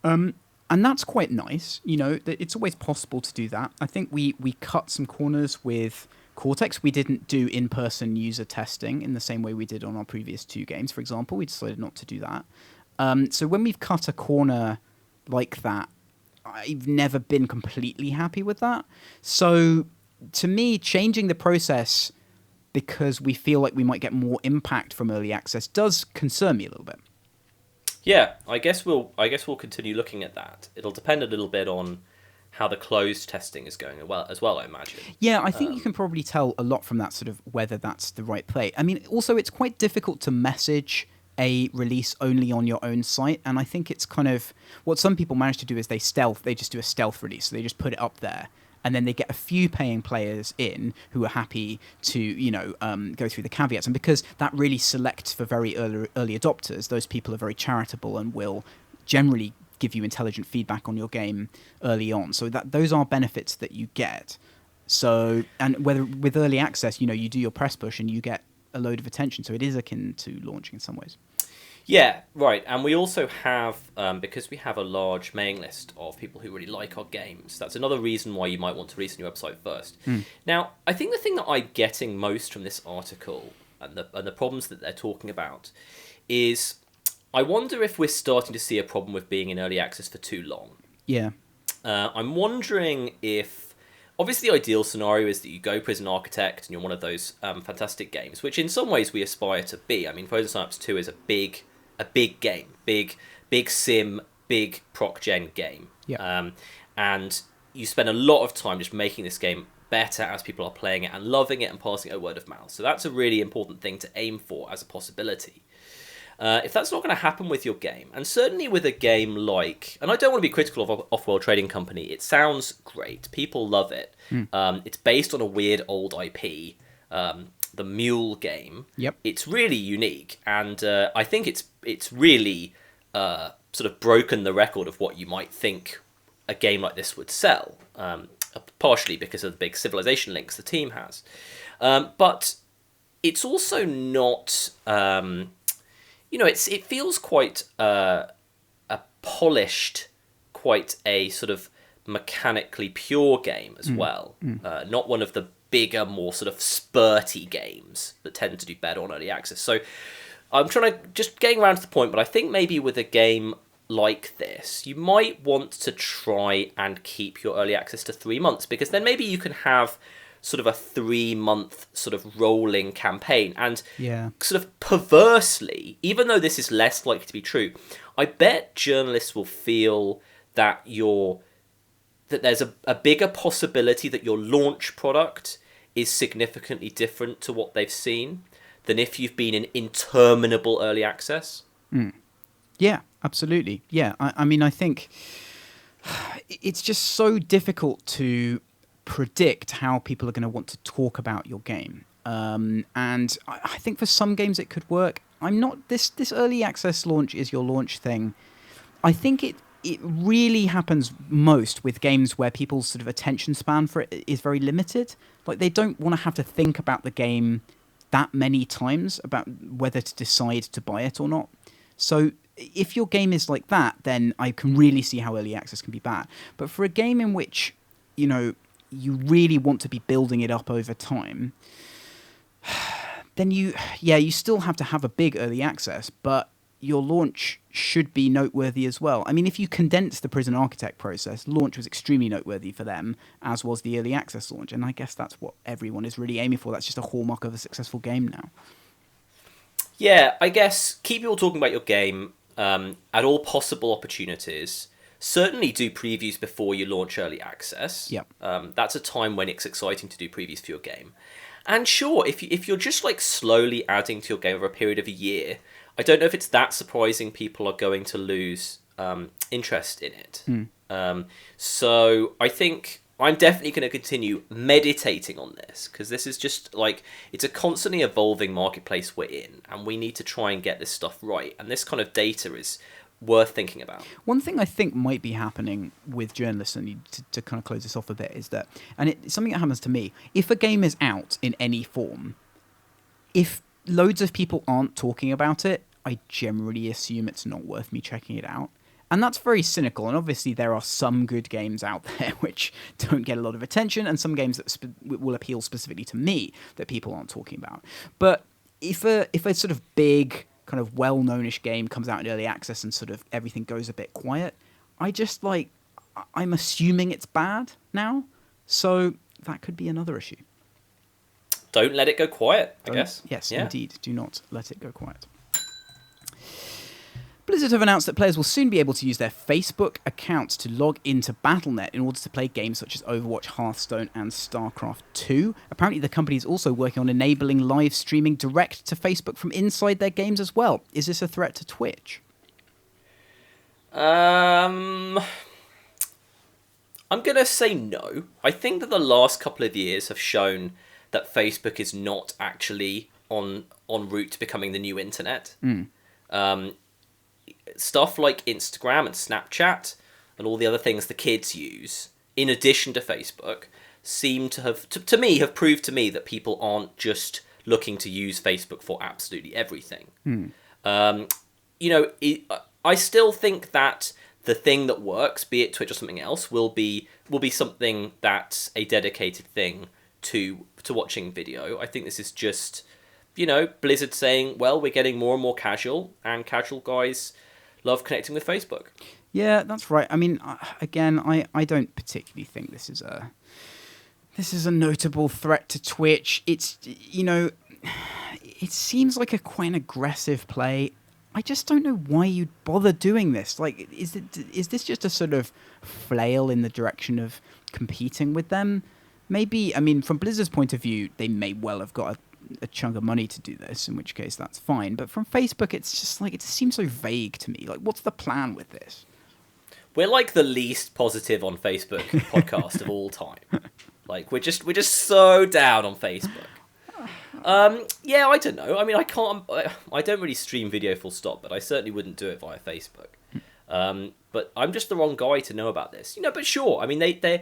And that's quite nice. It's always possible to do that. I think we cut some corners with Cortex. We didn't do in-person user testing in the same way we did on our previous 2 games, for example. We decided not to do that. So when we've cut a corner like that, I've never been completely happy with that. So to me, changing the process because we feel like we might get more impact from early access does concern me a little bit. Yeah, I guess we'll continue looking at that. It'll depend a little bit on how the closed testing is going as well, I imagine. Yeah, I think you can probably tell a lot from that, sort of whether that's the right play. I mean, also it's quite difficult to message a release only on your own site, and I think it's kind of what some people manage to do is they just do a stealth release. So they just put it up there, and then they get a few paying players in who are happy to go through the caveats. And because that really selects for very early adopters, those people are very charitable and will generally give you intelligent feedback on your game early on. So those are benefits that you get. So, and whether with early access, you do your press push and you get a load of attention. So it is akin to launching in some ways. Yeah, right. And we also have, because we have a large mailing list of people who really like our games, that's another reason why you might want to release on your website first. Now, I think the thing that I'm getting most from this article and the problems that they're talking about is I wonder if we're starting to see a problem with being in early access for too long. Yeah. I'm wondering if... Obviously, the ideal scenario is that you go Prison Architect and you're one of those fantastic games, which in some ways we aspire to be. I mean, Frozen Synapse 2 is a big game, big sim, big proc-gen game. Yeah. And you spend a lot of time just making this game better as people are playing it and loving it and passing it word of mouth. So that's a really important thing to aim for as a possibility. If that's not going to happen with your game, and certainly with a game like... And I don't want to be critical of Off-World Trading Company. It sounds great. People love it. It's based on a weird old IP, the Mule game. Yep. It's really unique, and I think it's really sort of broken the record of what you might think a game like this would sell, partially because of the big Civilization links the team has. But it's also not... it feels quite a polished, quite a sort of mechanically pure game as well. Not one of the bigger, more sort of spurty games that tend to do better on early access. So I'm trying to just getting around to the point, but I think maybe with a game like this, you might want to try and keep your early access to 3 months, because then maybe you can have sort of a 3-month sort of rolling campaign. And sort of perversely, even though this is less likely to be true, I bet journalists will feel that there's a bigger possibility that your launch product is significantly different to what they've seen than if you've been in interminable early access. Yeah, absolutely. Yeah, I mean, I think it's just so difficult to predict how people are going to want to talk about your game. And I think for some games it could work. This early access launch is your launch thing. I think it really happens most with games where people's sort of attention span for it is very limited. Like, they don't want to have to think about the game that many times about whether to decide to buy it or not. So if your game is like that, then I can really see how early access can be bad. But for a game in which, you really want to be building it up over time, then you still have to have a big early access, but your launch should be noteworthy as well. I mean, if you condense the Prison Architect process, launch was extremely noteworthy for them, as was the early access launch, and I guess that's what everyone is really aiming for. That's just a hallmark of a successful game now. Yeah, I guess keep people talking about your game at all possible opportunities. Certainly do previews before you launch early access. Yep. That's a time when it's exciting to do previews for your game. And sure, if you're just like slowly adding to your game over a period of a year, I don't know if it's that surprising people are going to lose interest in it. So I think I'm definitely going to continue meditating on this, because this is just like, it's a constantly evolving marketplace we're in, and we need to try and get this stuff right. And this kind of data is worth thinking about. One thing I think might be happening with journalists, and to kind of close this off a bit, is that, and it's something that happens to me, if a game is out in any form, if loads of people aren't talking about it, I generally assume it's not worth me checking it out. And that's very cynical, and obviously there are some good games out there which don't get a lot of attention, and some games that will appeal specifically to me that people aren't talking about. But if a sort of big, kind of well-known-ish game comes out in early access and sort of everything goes a bit quiet, I'm assuming it's bad now, so that could be another issue. Don't let it go quiet, I guess. Yes, yeah. Indeed. Do not let it go quiet. Blizzard have announced that players will soon be able to use their Facebook accounts to log into Battle.net in order to play games such as Overwatch, Hearthstone, and StarCraft 2. Apparently, the company is also working on enabling live streaming direct to Facebook from inside their games as well. Is this a threat to Twitch? I'm going to say no. I think that the last couple of years have shown that Facebook is not actually on route to becoming the new internet. Stuff like Instagram and Snapchat and all the other things the kids use, in addition to Facebook, seem to have, to me, have proved to me that people aren't just looking to use Facebook for absolutely everything. I still think that the thing that works, be it Twitch or something else, will be something that's a dedicated thing to watching video. I think this is just, Blizzard saying, well, we're getting more and more casual, and casual guys love connecting with Facebook. Yeah, that's right. I mean, again, I don't particularly think this is a notable threat to Twitch. It's, it seems like quite an aggressive play. I just don't know why you'd bother doing this. Like, is this just a sort of flail in the direction of competing with them? Maybe, I mean, from Blizzard's point of view, they may well have got a chunk of money to do this, in which case that's fine. But from Facebook, it's just like, it just seems so vague to me. Like, what's the plan with this? We're like the least positive on Facebook podcast of all time. Like, we're just so down on Facebook. Yeah, I don't know. I mean, I don't really stream video full stop, but I certainly wouldn't do it via Facebook. But I'm just the wrong guy to know about this. But sure. I mean, I think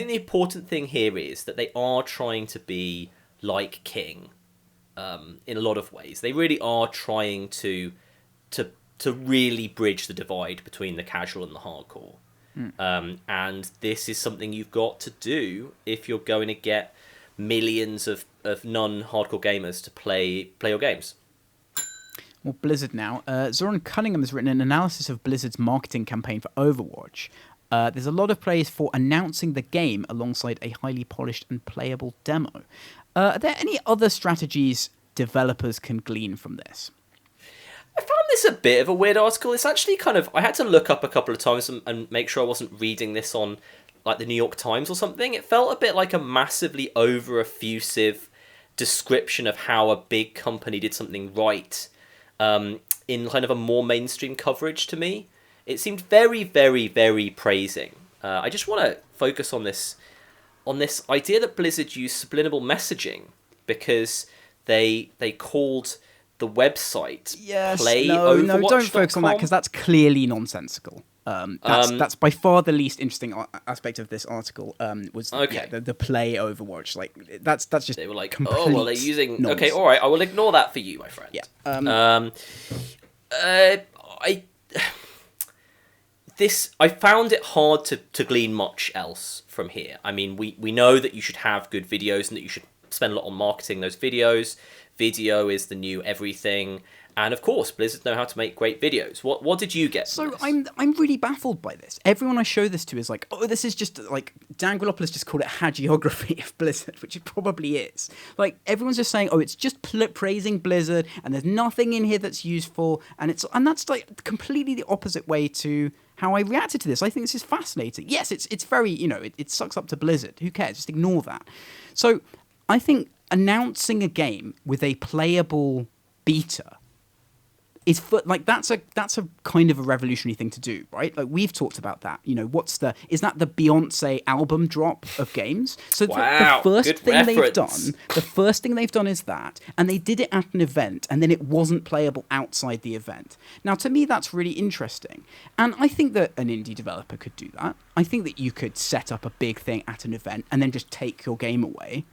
the important thing here is that they are trying to be like King, in a lot of ways. They really are trying to really bridge the divide between the casual and the hardcore. And this is something you've got to do if you're going to get millions of non-hardcore gamers to play your games. Well, Blizzard now. Zoran Cunningham has written an analysis of Blizzard's marketing campaign for Overwatch. There's a lot of praise for announcing the game alongside a highly polished and playable demo. Are there any other strategies developers can glean from this? I found this a bit of a weird article. It's actually kind of... I had to look up a couple of times and make sure I wasn't reading this on like the New York Times or something. It felt a bit like a massively over-effusive description of how a big company did something right in kind of a more mainstream coverage to me. It seemed very, very, very praising. I just want to focus on this idea that Blizzard used subliminal messaging because they called the website No, don't focus on that, because that's clearly nonsensical. That's by far the least interesting aspect of this article. The play Overwatch. Like that's just, they were like, oh well, they're using nonsense. Okay, all right, I will ignore that for you, my friend. Yeah. I found it hard to glean much else from here. I mean, we know that you should have good videos and that you should spend a lot on marketing those videos. Video is the new everything. And of course, Blizzard know how to make great videos. What did you get from So this? I'm really baffled by this. Everyone I show this to is like, oh, this is just like Dan Galopoulos just called it hagiography of Blizzard, which it probably is. Like everyone's just saying, oh, it's just praising Blizzard, and there's nothing in here that's useful, and that's like completely the opposite way to how I reacted to this. I think this is fascinating. Yes, it's very, it sucks up to Blizzard. Who cares? Just ignore that. So I think announcing a game with a playable beta is that's a kind of a revolutionary thing to do, right? Like we've talked about that. Is that the Beyonce album drop of games? So Wow, the first good thing reference. they've done is that, and they did it at an event, and then it wasn't playable outside the event. Now, to me, that's really interesting, and I think that an indie developer could do that. I think that you could set up a big thing at an event and then just take your game away.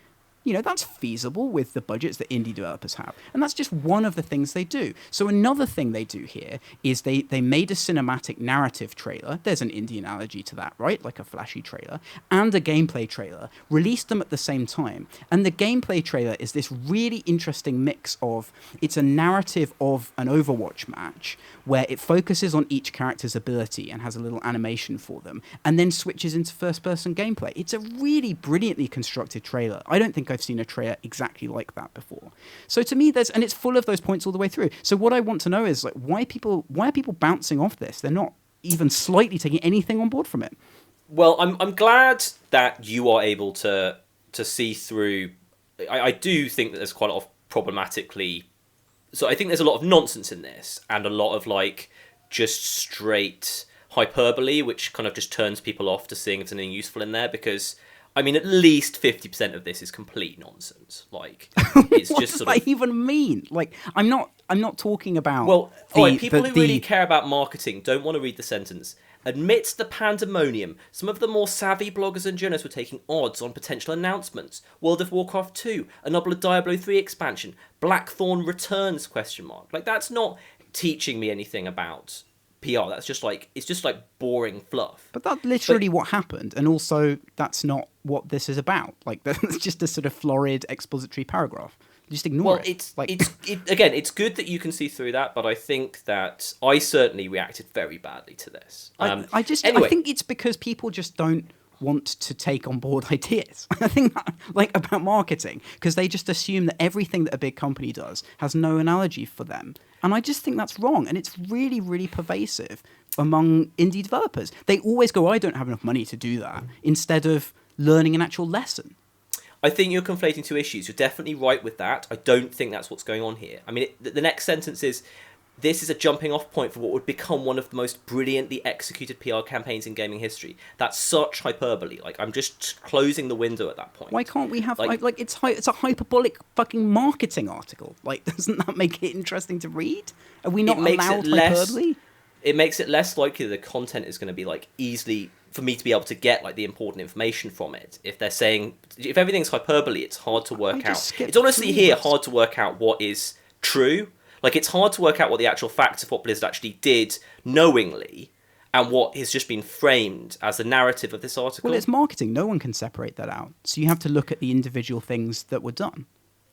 That's feasible with the budgets that indie developers have. And that's just one of the things they do. So another thing they do here is they made a cinematic narrative trailer. There's an indie analogy to that, right? Like a flashy trailer. And a gameplay trailer. Released them at the same time. And the gameplay trailer is this really interesting mix of, it's a narrative of an Overwatch match where it focuses on each character's ability and has a little animation for them, and then switches into first-person gameplay. It's a really brilliantly constructed trailer. I don't think I've seen a trailer exactly like that before. So to me, and it's full of those points all the way through. So what I want to know is, like, why are people bouncing off this? They're not even slightly taking anything on board from it. Well, I'm glad that you are able to see through. I do think that there's quite a lot of problematically. So I think there's a lot of nonsense in this, and a lot of like just straight hyperbole, which kind of just turns people off to seeing if there's anything useful in there. Because I mean, at least 50% of this is complete nonsense. Like it's What just does sort of. that even mean? Like, I'm not talking about. Well, people who really care about marketing don't want to read the sentence. Amidst the pandemonium, some of the more savvy bloggers and journalists were taking odds on potential announcements. World of Warcraft 2, a novel of Diablo 3 expansion, Blackthorn returns, ? Like, that's not teaching me anything about PR. That's just like, it's just like boring fluff. But that's literally what happened, and also that's not what this is about. Like, that's just a sort of florid expository paragraph. Just ignore it. Again, it's good that you can see through that, but I think that I certainly reacted very badly to this. I Anyway. think it's because people just don't want to take on board ideas. I think that, like, about marketing, because they just assume that everything that a big company does has no analogy for them. And I just think that's wrong, and it's really, really pervasive among indie developers. They always go, I don't have enough money to do that, instead of learning an actual lesson. I think you're conflating two issues. You're definitely right with that. I don't think that's what's going on here. I mean, the next sentence is, this is a jumping off point for what would become one of the most brilliantly executed PR campaigns in gaming history. That's such hyperbole. Like, I'm just closing the window at that point. Why can't we have it's a hyperbolic fucking marketing article? Like, doesn't that make it interesting to read? Are we not allowed hyperbole? It makes it less likely the content is going to be like easily for me to be able to get like the important information from it. If they're saying, if everything's hyperbole, it's hard to work out. It's honestly here hard to work out what is true. Like, it's hard to work out what the actual facts of what Blizzard actually did knowingly, and what has just been framed as the narrative of this article. Well, it's marketing. No one can separate that out. So you have to look at the individual things that were done.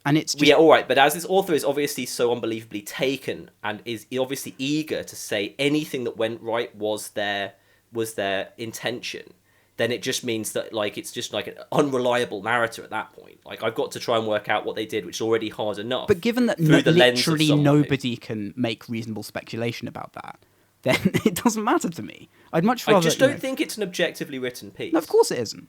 And it's just... Yeah, all right, but as this author is obviously so unbelievably taken and is obviously eager to say anything that went right was their intention, then it just means that, like, it's just like an unreliable narrator at that point. Like, I've got to try and work out what they did, which is already hard enough. But given that literally nobody can make reasonable speculation about that, then it doesn't matter to me. I'd much rather... I just don't think it's an objectively written piece. No, of course it isn't.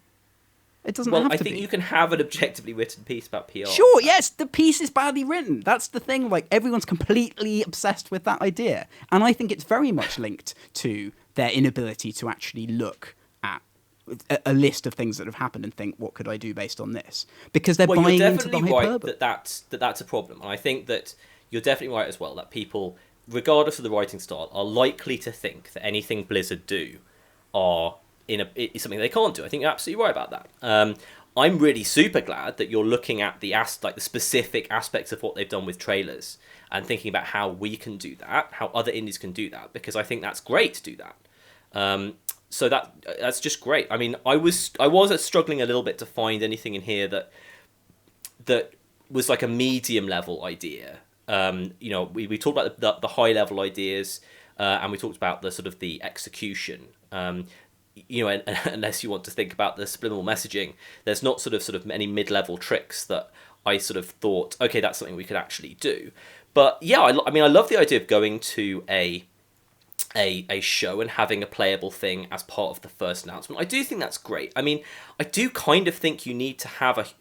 It doesn't have to be. Well, I think you can have an objectively written piece about PR. Sure, yes, the piece is badly written. That's the thing. Like, everyone's completely obsessed with that idea. And I think it's very much linked to their inability to actually look at a list of things that have happened and think, what could I do based on this? Because they're buying into the hyperbole. That's a problem. And I think that you're definitely right as well, that people, regardless of the writing style, are likely to think that anything Blizzard do is something they can't do. I think you're absolutely right about that. I'm really super glad that you're looking at the specific aspects of what they've done with trailers and thinking about how we can do that, how other indies can do that, because I think that's great to do that. So that's just great. I mean, I was struggling a little bit to find anything in here that that was like a medium level idea. You know, we talked about the high level ideas, and we talked about the sort of the execution. You know, unless you want to think about the subliminal messaging, there's not sort of many mid-level tricks that I sort of thought, okay, that's something we could actually do. But yeah, I mean, I love the idea of going to a show and having a playable thing as part of the first announcement. I do think that's great. I mean, I do kind of think you need to have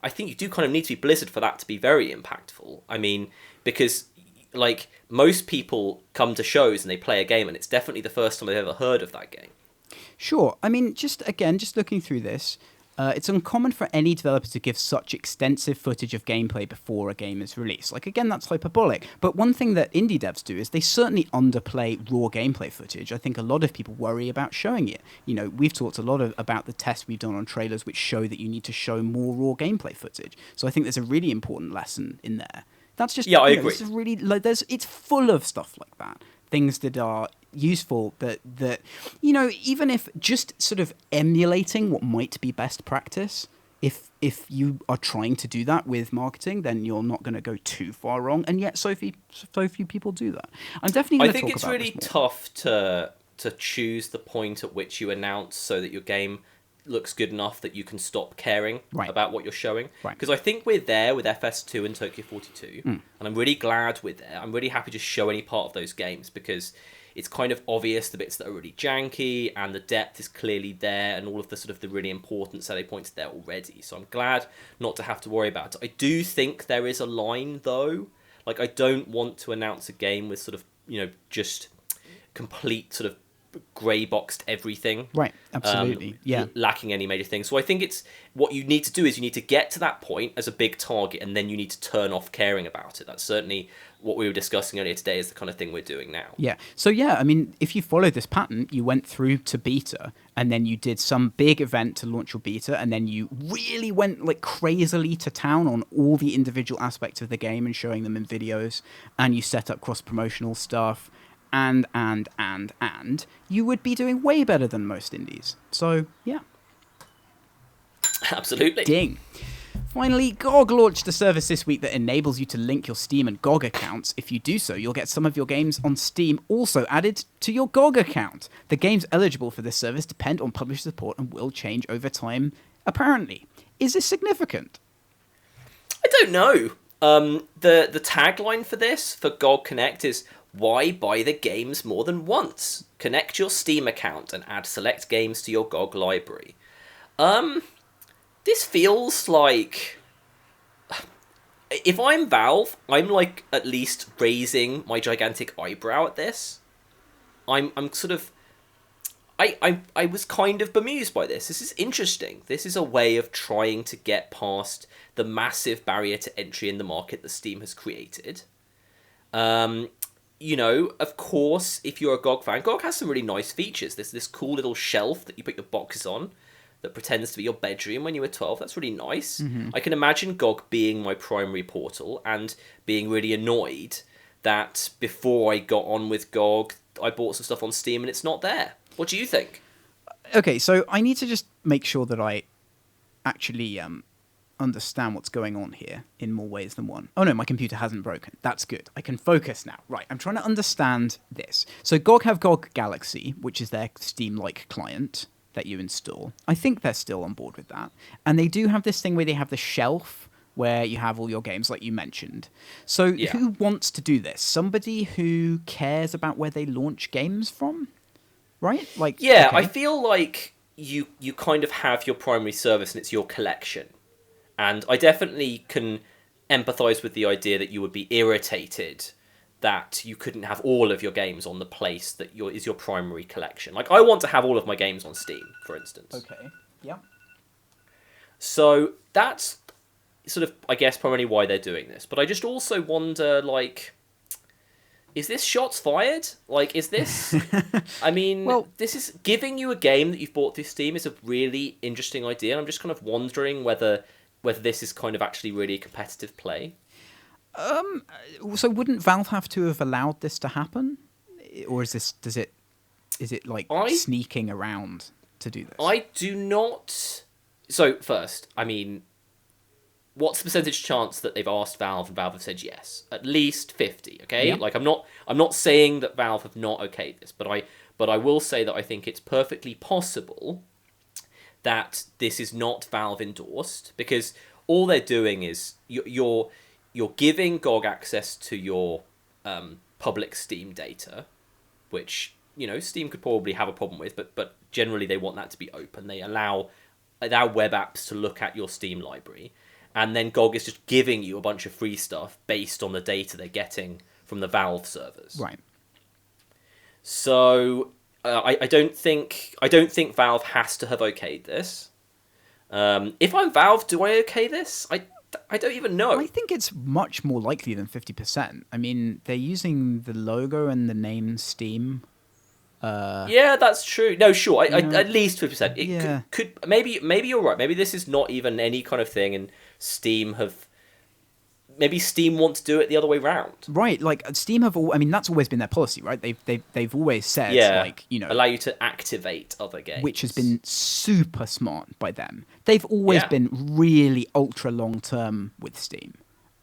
I think you do kind of need to be Blizzard for that to be very impactful. I mean, because like most people come to shows and they play a game and it's definitely the first time they've ever heard of that game. Sure. I mean, just looking through this, it's uncommon for any developer to give such extensive footage of gameplay before a game is released. Like, again, that's hyperbolic. But one thing that indie devs do is they certainly underplay raw gameplay footage. I think a lot of people worry about showing it. You know, we've talked a lot about the tests we've done on trailers which show that you need to show more raw gameplay footage. So I think there's a really important lesson in there. That's just... Yeah, I agree. This is really, like, it's full of stuff like that. Things that are useful that you know, even if just sort of emulating what might be best practice, if you are trying to do that with marketing, then you're not going to go too far wrong, and yet so few people do that. I'm definitely going to talk about this more. I think it's really tough to choose the point at which you announce so that your game looks good enough that you can stop caring about what you're showing. Because I think we're there with FS2 and Tokyo 42, and I'm really glad we're there. I'm really happy to show any part of those games because it's kind of obvious the bits that are really janky and the depth is clearly there and all of the sort of the really important selling points there already. So I'm glad not to have to worry about it. I do think there is a line though. Like, I don't want to announce a game with sort of, you know, just complete sort of grey boxed everything, right? Absolutely. Lacking any major things. So I think it's what you need to do is you need to get to that point as a big target and then you need to turn off caring about it. That's certainly what we were discussing earlier today, is the kind of thing we're doing now. So I mean, if you followed this pattern, you went through to beta and then you did some big event to launch your beta, and then you really went like crazily to town on all the individual aspects of the game and showing them in videos, and you set up cross-promotional stuff, and you would be doing way better than most indies. So, yeah. Absolutely. Ding. Finally, GOG launched a service this week that enables you to link your Steam and GOG accounts. If you do so, you'll get some of your games on Steam also added to your GOG account. The games eligible for this service depend on publisher support and will change over time, apparently. Is this significant? I don't know. The tagline for this, for GOG Connect, is why buy the games more than once? Connect your Steam account and add select games to your GOG library. This feels like... If I'm Valve, I'm like at least raising my gigantic eyebrow at this. I'm sort of... I was kind of bemused by this. This is interesting. This is a way of trying to get past the massive barrier to entry in the market that Steam has created. You know, of course, if you're a GOG fan, GOG has some really nice features. There's this cool little shelf that you put your boxes on that pretends to be your bedroom when you were 12. That's really nice. Mm-hmm. I can imagine GOG being my primary portal and being really annoyed that before I got on with GOG, I bought some stuff on Steam and it's not there. What do you think? Okay, so I need to just make sure that I actually understand what's going on here in more ways than one. Oh no, my computer hasn't broken. That's good. I can focus now. Right, I'm trying to understand this. So GOG have GOG Galaxy, which is their Steam-like client that you install. I think they're still on board with that. And they do have this thing where they have the shelf where you have all your games, like you mentioned. So who wants to do this? Somebody who cares about where they launch games from? Right? Like, yeah, okay. I feel like you kind of have your primary service and it's your collection. And I definitely can empathise with the idea that you would be irritated that you couldn't have all of your games on the place that is your primary collection. Like, I want to have all of my games on Steam, for instance. Okay, yeah. So that's sort of, I guess, primarily why they're doing this. But I just also wonder, like, is this shots fired? Like, is this... I mean, well, this is giving you a game that you've bought through Steam is a really interesting idea. And I'm just kind of wondering whether this is kind of actually really a competitive play. So wouldn't Valve have to have allowed this to happen? Or is it like sneaking around to do this? I do not... So, first, I mean, what's the percentage chance that they've asked Valve and Valve have said yes? At least 50. Okay, Yeah. like I'm not saying that Valve have not okayed this, but I will say that I think it's perfectly possible that this is not Valve endorsed, because all they're doing is you're giving GOG access to your public Steam data, which Steam could probably have a problem with, but generally they want that to be open. They allow web apps to look at your Steam library, and then GOG is just giving you a bunch of free stuff based on the data they're getting from the Valve servers. Right. So I don't think Valve has to have okayed this. If I'm Valve, do I okay this? I don't even know. I think it's much more likely than 50%. I mean, they're using the logo and the name Steam. Yeah, that's true. No, sure. At least 50%. It Yeah. could maybe you're right. Maybe this is not even any kind of thing, and maybe Steam want to do it the other way round. Right, like Steam that's always been their policy, right? They've always said, allow you to activate other games, which has been super smart by them. They've always been really ultra long term with Steam.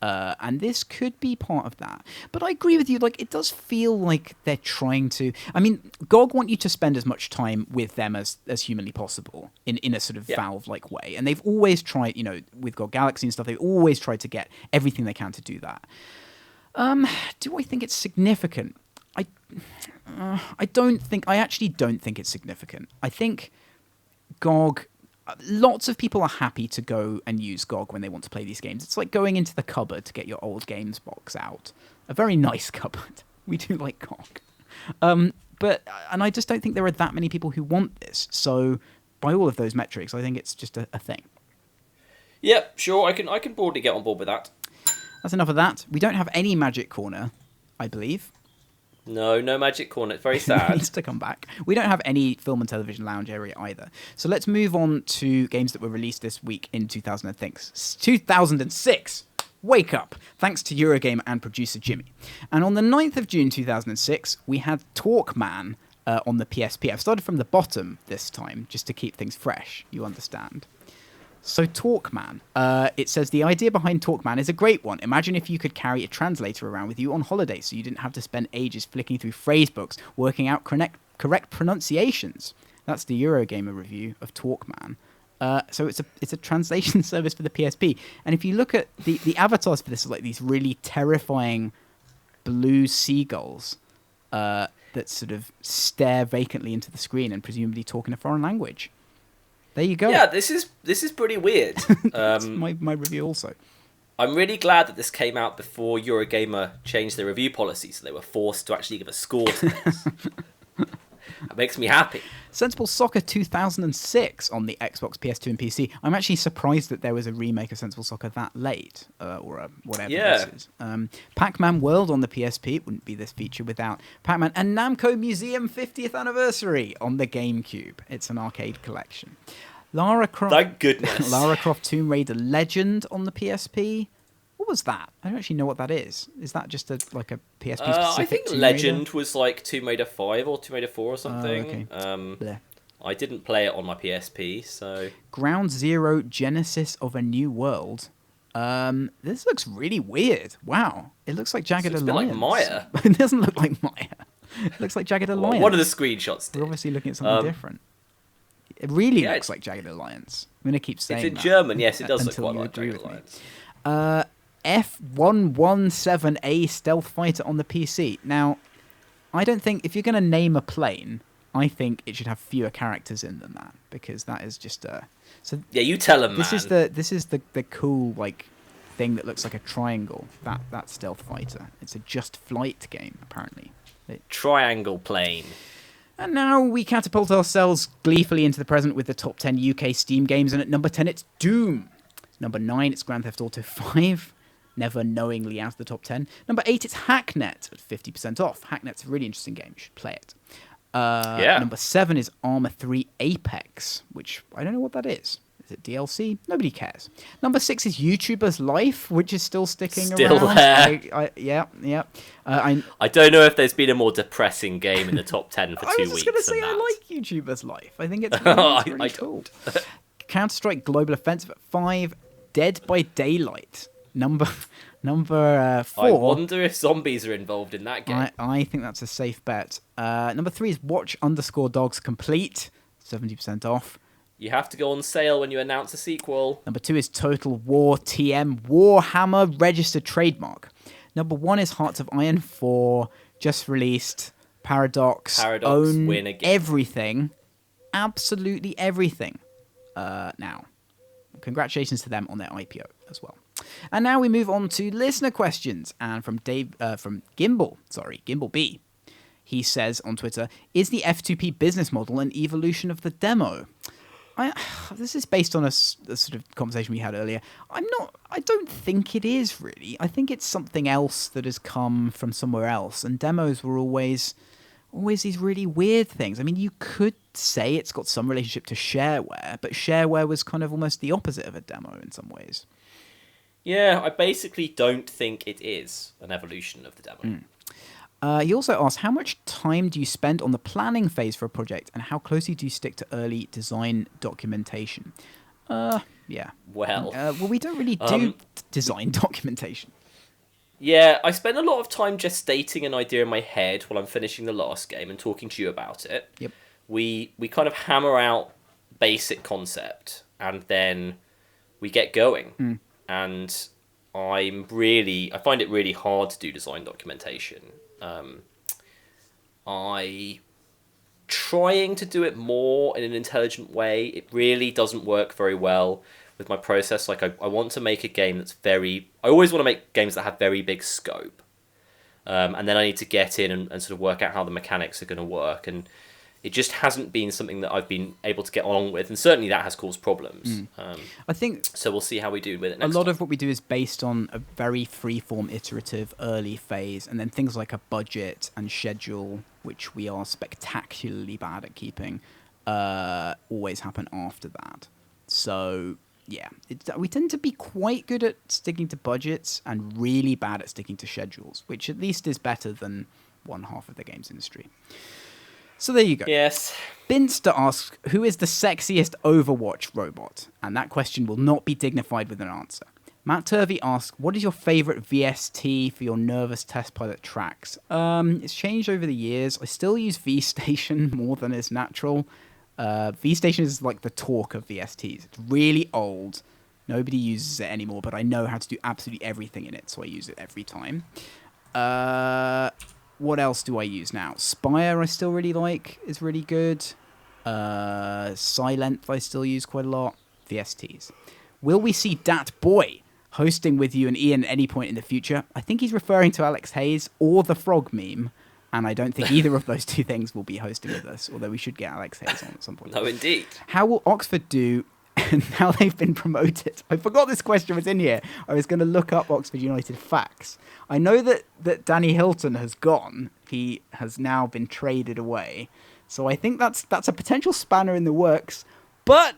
And this could be part of that. But I agree with you, like, it does feel like they're trying to... I mean, GOG want you to spend as much time with them as humanly possible in a sort of Valve-like way. And they've always tried, with GOG Galaxy and stuff, they've always tried to get everything they can to do that. Do I think it's significant? I actually don't think it's significant. I think GOG... Lots of people are happy to go and use GOG when they want to play these games. It's like going into the cupboard to get your old games box out. A very nice cupboard. We do like GOG. And I just don't think there are that many people who want this. So by all of those metrics, I think it's just a thing. Yeah, sure. I can broadly get on board with that. That's enough of that. We don't have any Magic Corner, I believe. No Magic Corner. It's very It sad. needs to come back. We don't have any film and television lounge area either. So let's move on to games that were released this week in 2006. Wake up! Thanks to Eurogamer and producer Jimmy. And on the 9th of June 2006, we had Talkman on the PSP. I've started from the bottom this time, just to keep things fresh, you understand. So Talkman, it says, the idea behind Talkman is a great one. Imagine if you could carry a translator around with you on holiday so you didn't have to spend ages flicking through phrase books, working out correct pronunciations. That's the Eurogamer review of Talkman. So it's a translation service for the PSP. And if you look at the avatars for this, are like these really terrifying blue seagulls that sort of stare vacantly into the screen and presumably talk in a foreign language. There you go. Yeah, this is pretty weird. That's my review also. I'm really glad that this came out before Eurogamer changed their review policy, so they were forced to actually give a score to this. That makes me happy. Sensible Soccer 2006 on the Xbox, PS2, and PC. I'm actually surprised that there was a remake of Sensible Soccer that late, or whatever this is. Pac-Man World on the PSP. It wouldn't be this feature without Pac-Man. And Namco Museum 50th Anniversary on the GameCube. It's an arcade collection. Lara Croft. Thank goodness. Lara Croft Tomb Raider Legend on the PSP. What was that? I don't actually know what that is. Is that just a PSP specific I think Tomb Legend Raider? was like Tomb Raider 5 or Tomb Raider 4 or something. Okay. I didn't play it on my PSP, so... Ground Zero Genesis of a New World. This looks really weird. Wow. It looks like Jagged It's a Alliance. bit like Maya. It doesn't look like Maya. It looks like Jagged Alliance. One of the screenshots did. We're obviously looking at something different. It really Yeah, looks like Jagged Alliance. I'm going to keep saying It's in that German, yes, it does look until quite you like agree Jagged with me. Alliance. F117A Stealth Fighter on the PC. Now, I don't think, if you're going to name a plane, I think it should have fewer characters in than that, because that is just so Yeah, you tell him, man. this is the cool like thing that looks like a triangle. That Stealth Fighter. It's a Just Flight game apparently. Triangle plane. And now we catapult ourselves gleefully into the present with the top 10 UK Steam games, and at number 10 it's Doom. Number 9 it's Grand Theft Auto 5. Never knowingly out of the top 10. Number 8 it's Hacknet at 50% off. Hacknet's a really interesting game. You should play it. Number 7 is Arma 3 Apex, which I don't know what that is. Is it DLC? Nobody cares. Number 6 is YouTuber's Life, which is still sticking Still around. there. Yeah. I don't know if there's been a more depressing game in the top 10 for 2 weeks. I was just going to say than I that. like YouTuber's Life. I think it's really, really cool. Counter-Strike Global Offensive at 5. Dead by Daylight. Number 4. I wonder if zombies are involved in that game. I think that's a safe bet. Number 3 is Watch_Dogs Complete, 70% off. You have to go on sale when you announce a sequel. Number 2 is Total War TM Warhammer registered trademark. Number 1 is Hearts of Iron 4, just released. Paradox own win again. Everything, absolutely everything. Now, congratulations to them on their IPO as well. And now we move on to listener questions, and from Gimbal B. He says on Twitter, "Is the F2P business model an evolution of the demo?" This is based on a sort of conversation we had earlier. I don't think it is really. I think it's something else that has come from somewhere else. And demos were always these really weird things. I mean, you could say it's got some relationship to shareware, but shareware was kind of almost the opposite of a demo in some ways. Yeah, I basically don't think it is an evolution of the demo. He also asked, how much time do you spend on the planning phase for a project, and how closely do you stick to early design documentation? Yeah. Well, we don't really do design documentation. Yeah, I spend a lot of time just stating an idea in my head while I'm finishing the last game and talking to you about it. Yep. We kind of hammer out basic concept, and then we get going. And I find it really hard to do design documentation. I trying to do it more in an intelligent way. It really doesn't work very well with my process. Like I want to make a game that's I always want to make games that have very big scope. And then I need to get in and sort of work out how the mechanics are going to work. And it just hasn't been something that I've been able to get along with. And certainly that has caused problems. I think so we'll see how we do with it next time. time. Of what we do is based on a very free-form, iterative early phase. And then things like a budget and schedule, which we are spectacularly bad at keeping, always happen after that. So, yeah, we tend to be quite good at sticking to budgets and really bad at sticking to schedules, which at least is better than one half of the games industry. So there you go. Yes. Binster asks, who is the sexiest Overwatch robot? And that question will not be dignified with an answer. Matt Turvey asks, what is your favourite VST for your nervous test pilot tracks? It's changed over the years. I still use V-Station more than is natural. V-Station is like the talk of VSTs. It's really old. Nobody uses it anymore, but I know how to do absolutely everything in it, so I use it every time. What else do I use now? Spire I still really like, is really good. Silent I still use quite a lot. VSTs. Will we see Dat Boy hosting with you and Ian at any point in the future? I think he's referring to Alex Hayes or the frog meme, and I don't think either of those two things will be hosting with us, although we should get Alex Hayes on at some point. No, indeed. How will Oxford do now they've been promoted? I forgot this question was in here. I was going to look up Oxford United facts. I know that Danny Hilton has gone. He has now been traded away. So I think that's a potential spanner in the works. But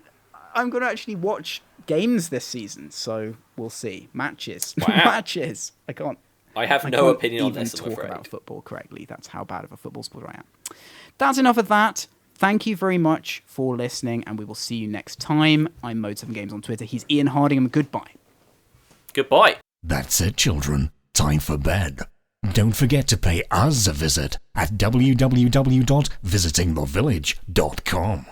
I'm going to actually watch games this season, so we'll see. Matches. Wow. Matches. I have no opinion on this, I'm talk afraid. about football correctly. That's how bad of a football supporter I am. That's enough of that. Thank you very much for listening, and we will see you next time. I'm Mode7Games on Twitter. He's Ian Hardingham. Goodbye. Goodbye. That's it, children. Time for bed. Don't forget to pay us a visit at www.visitingthevillage.com.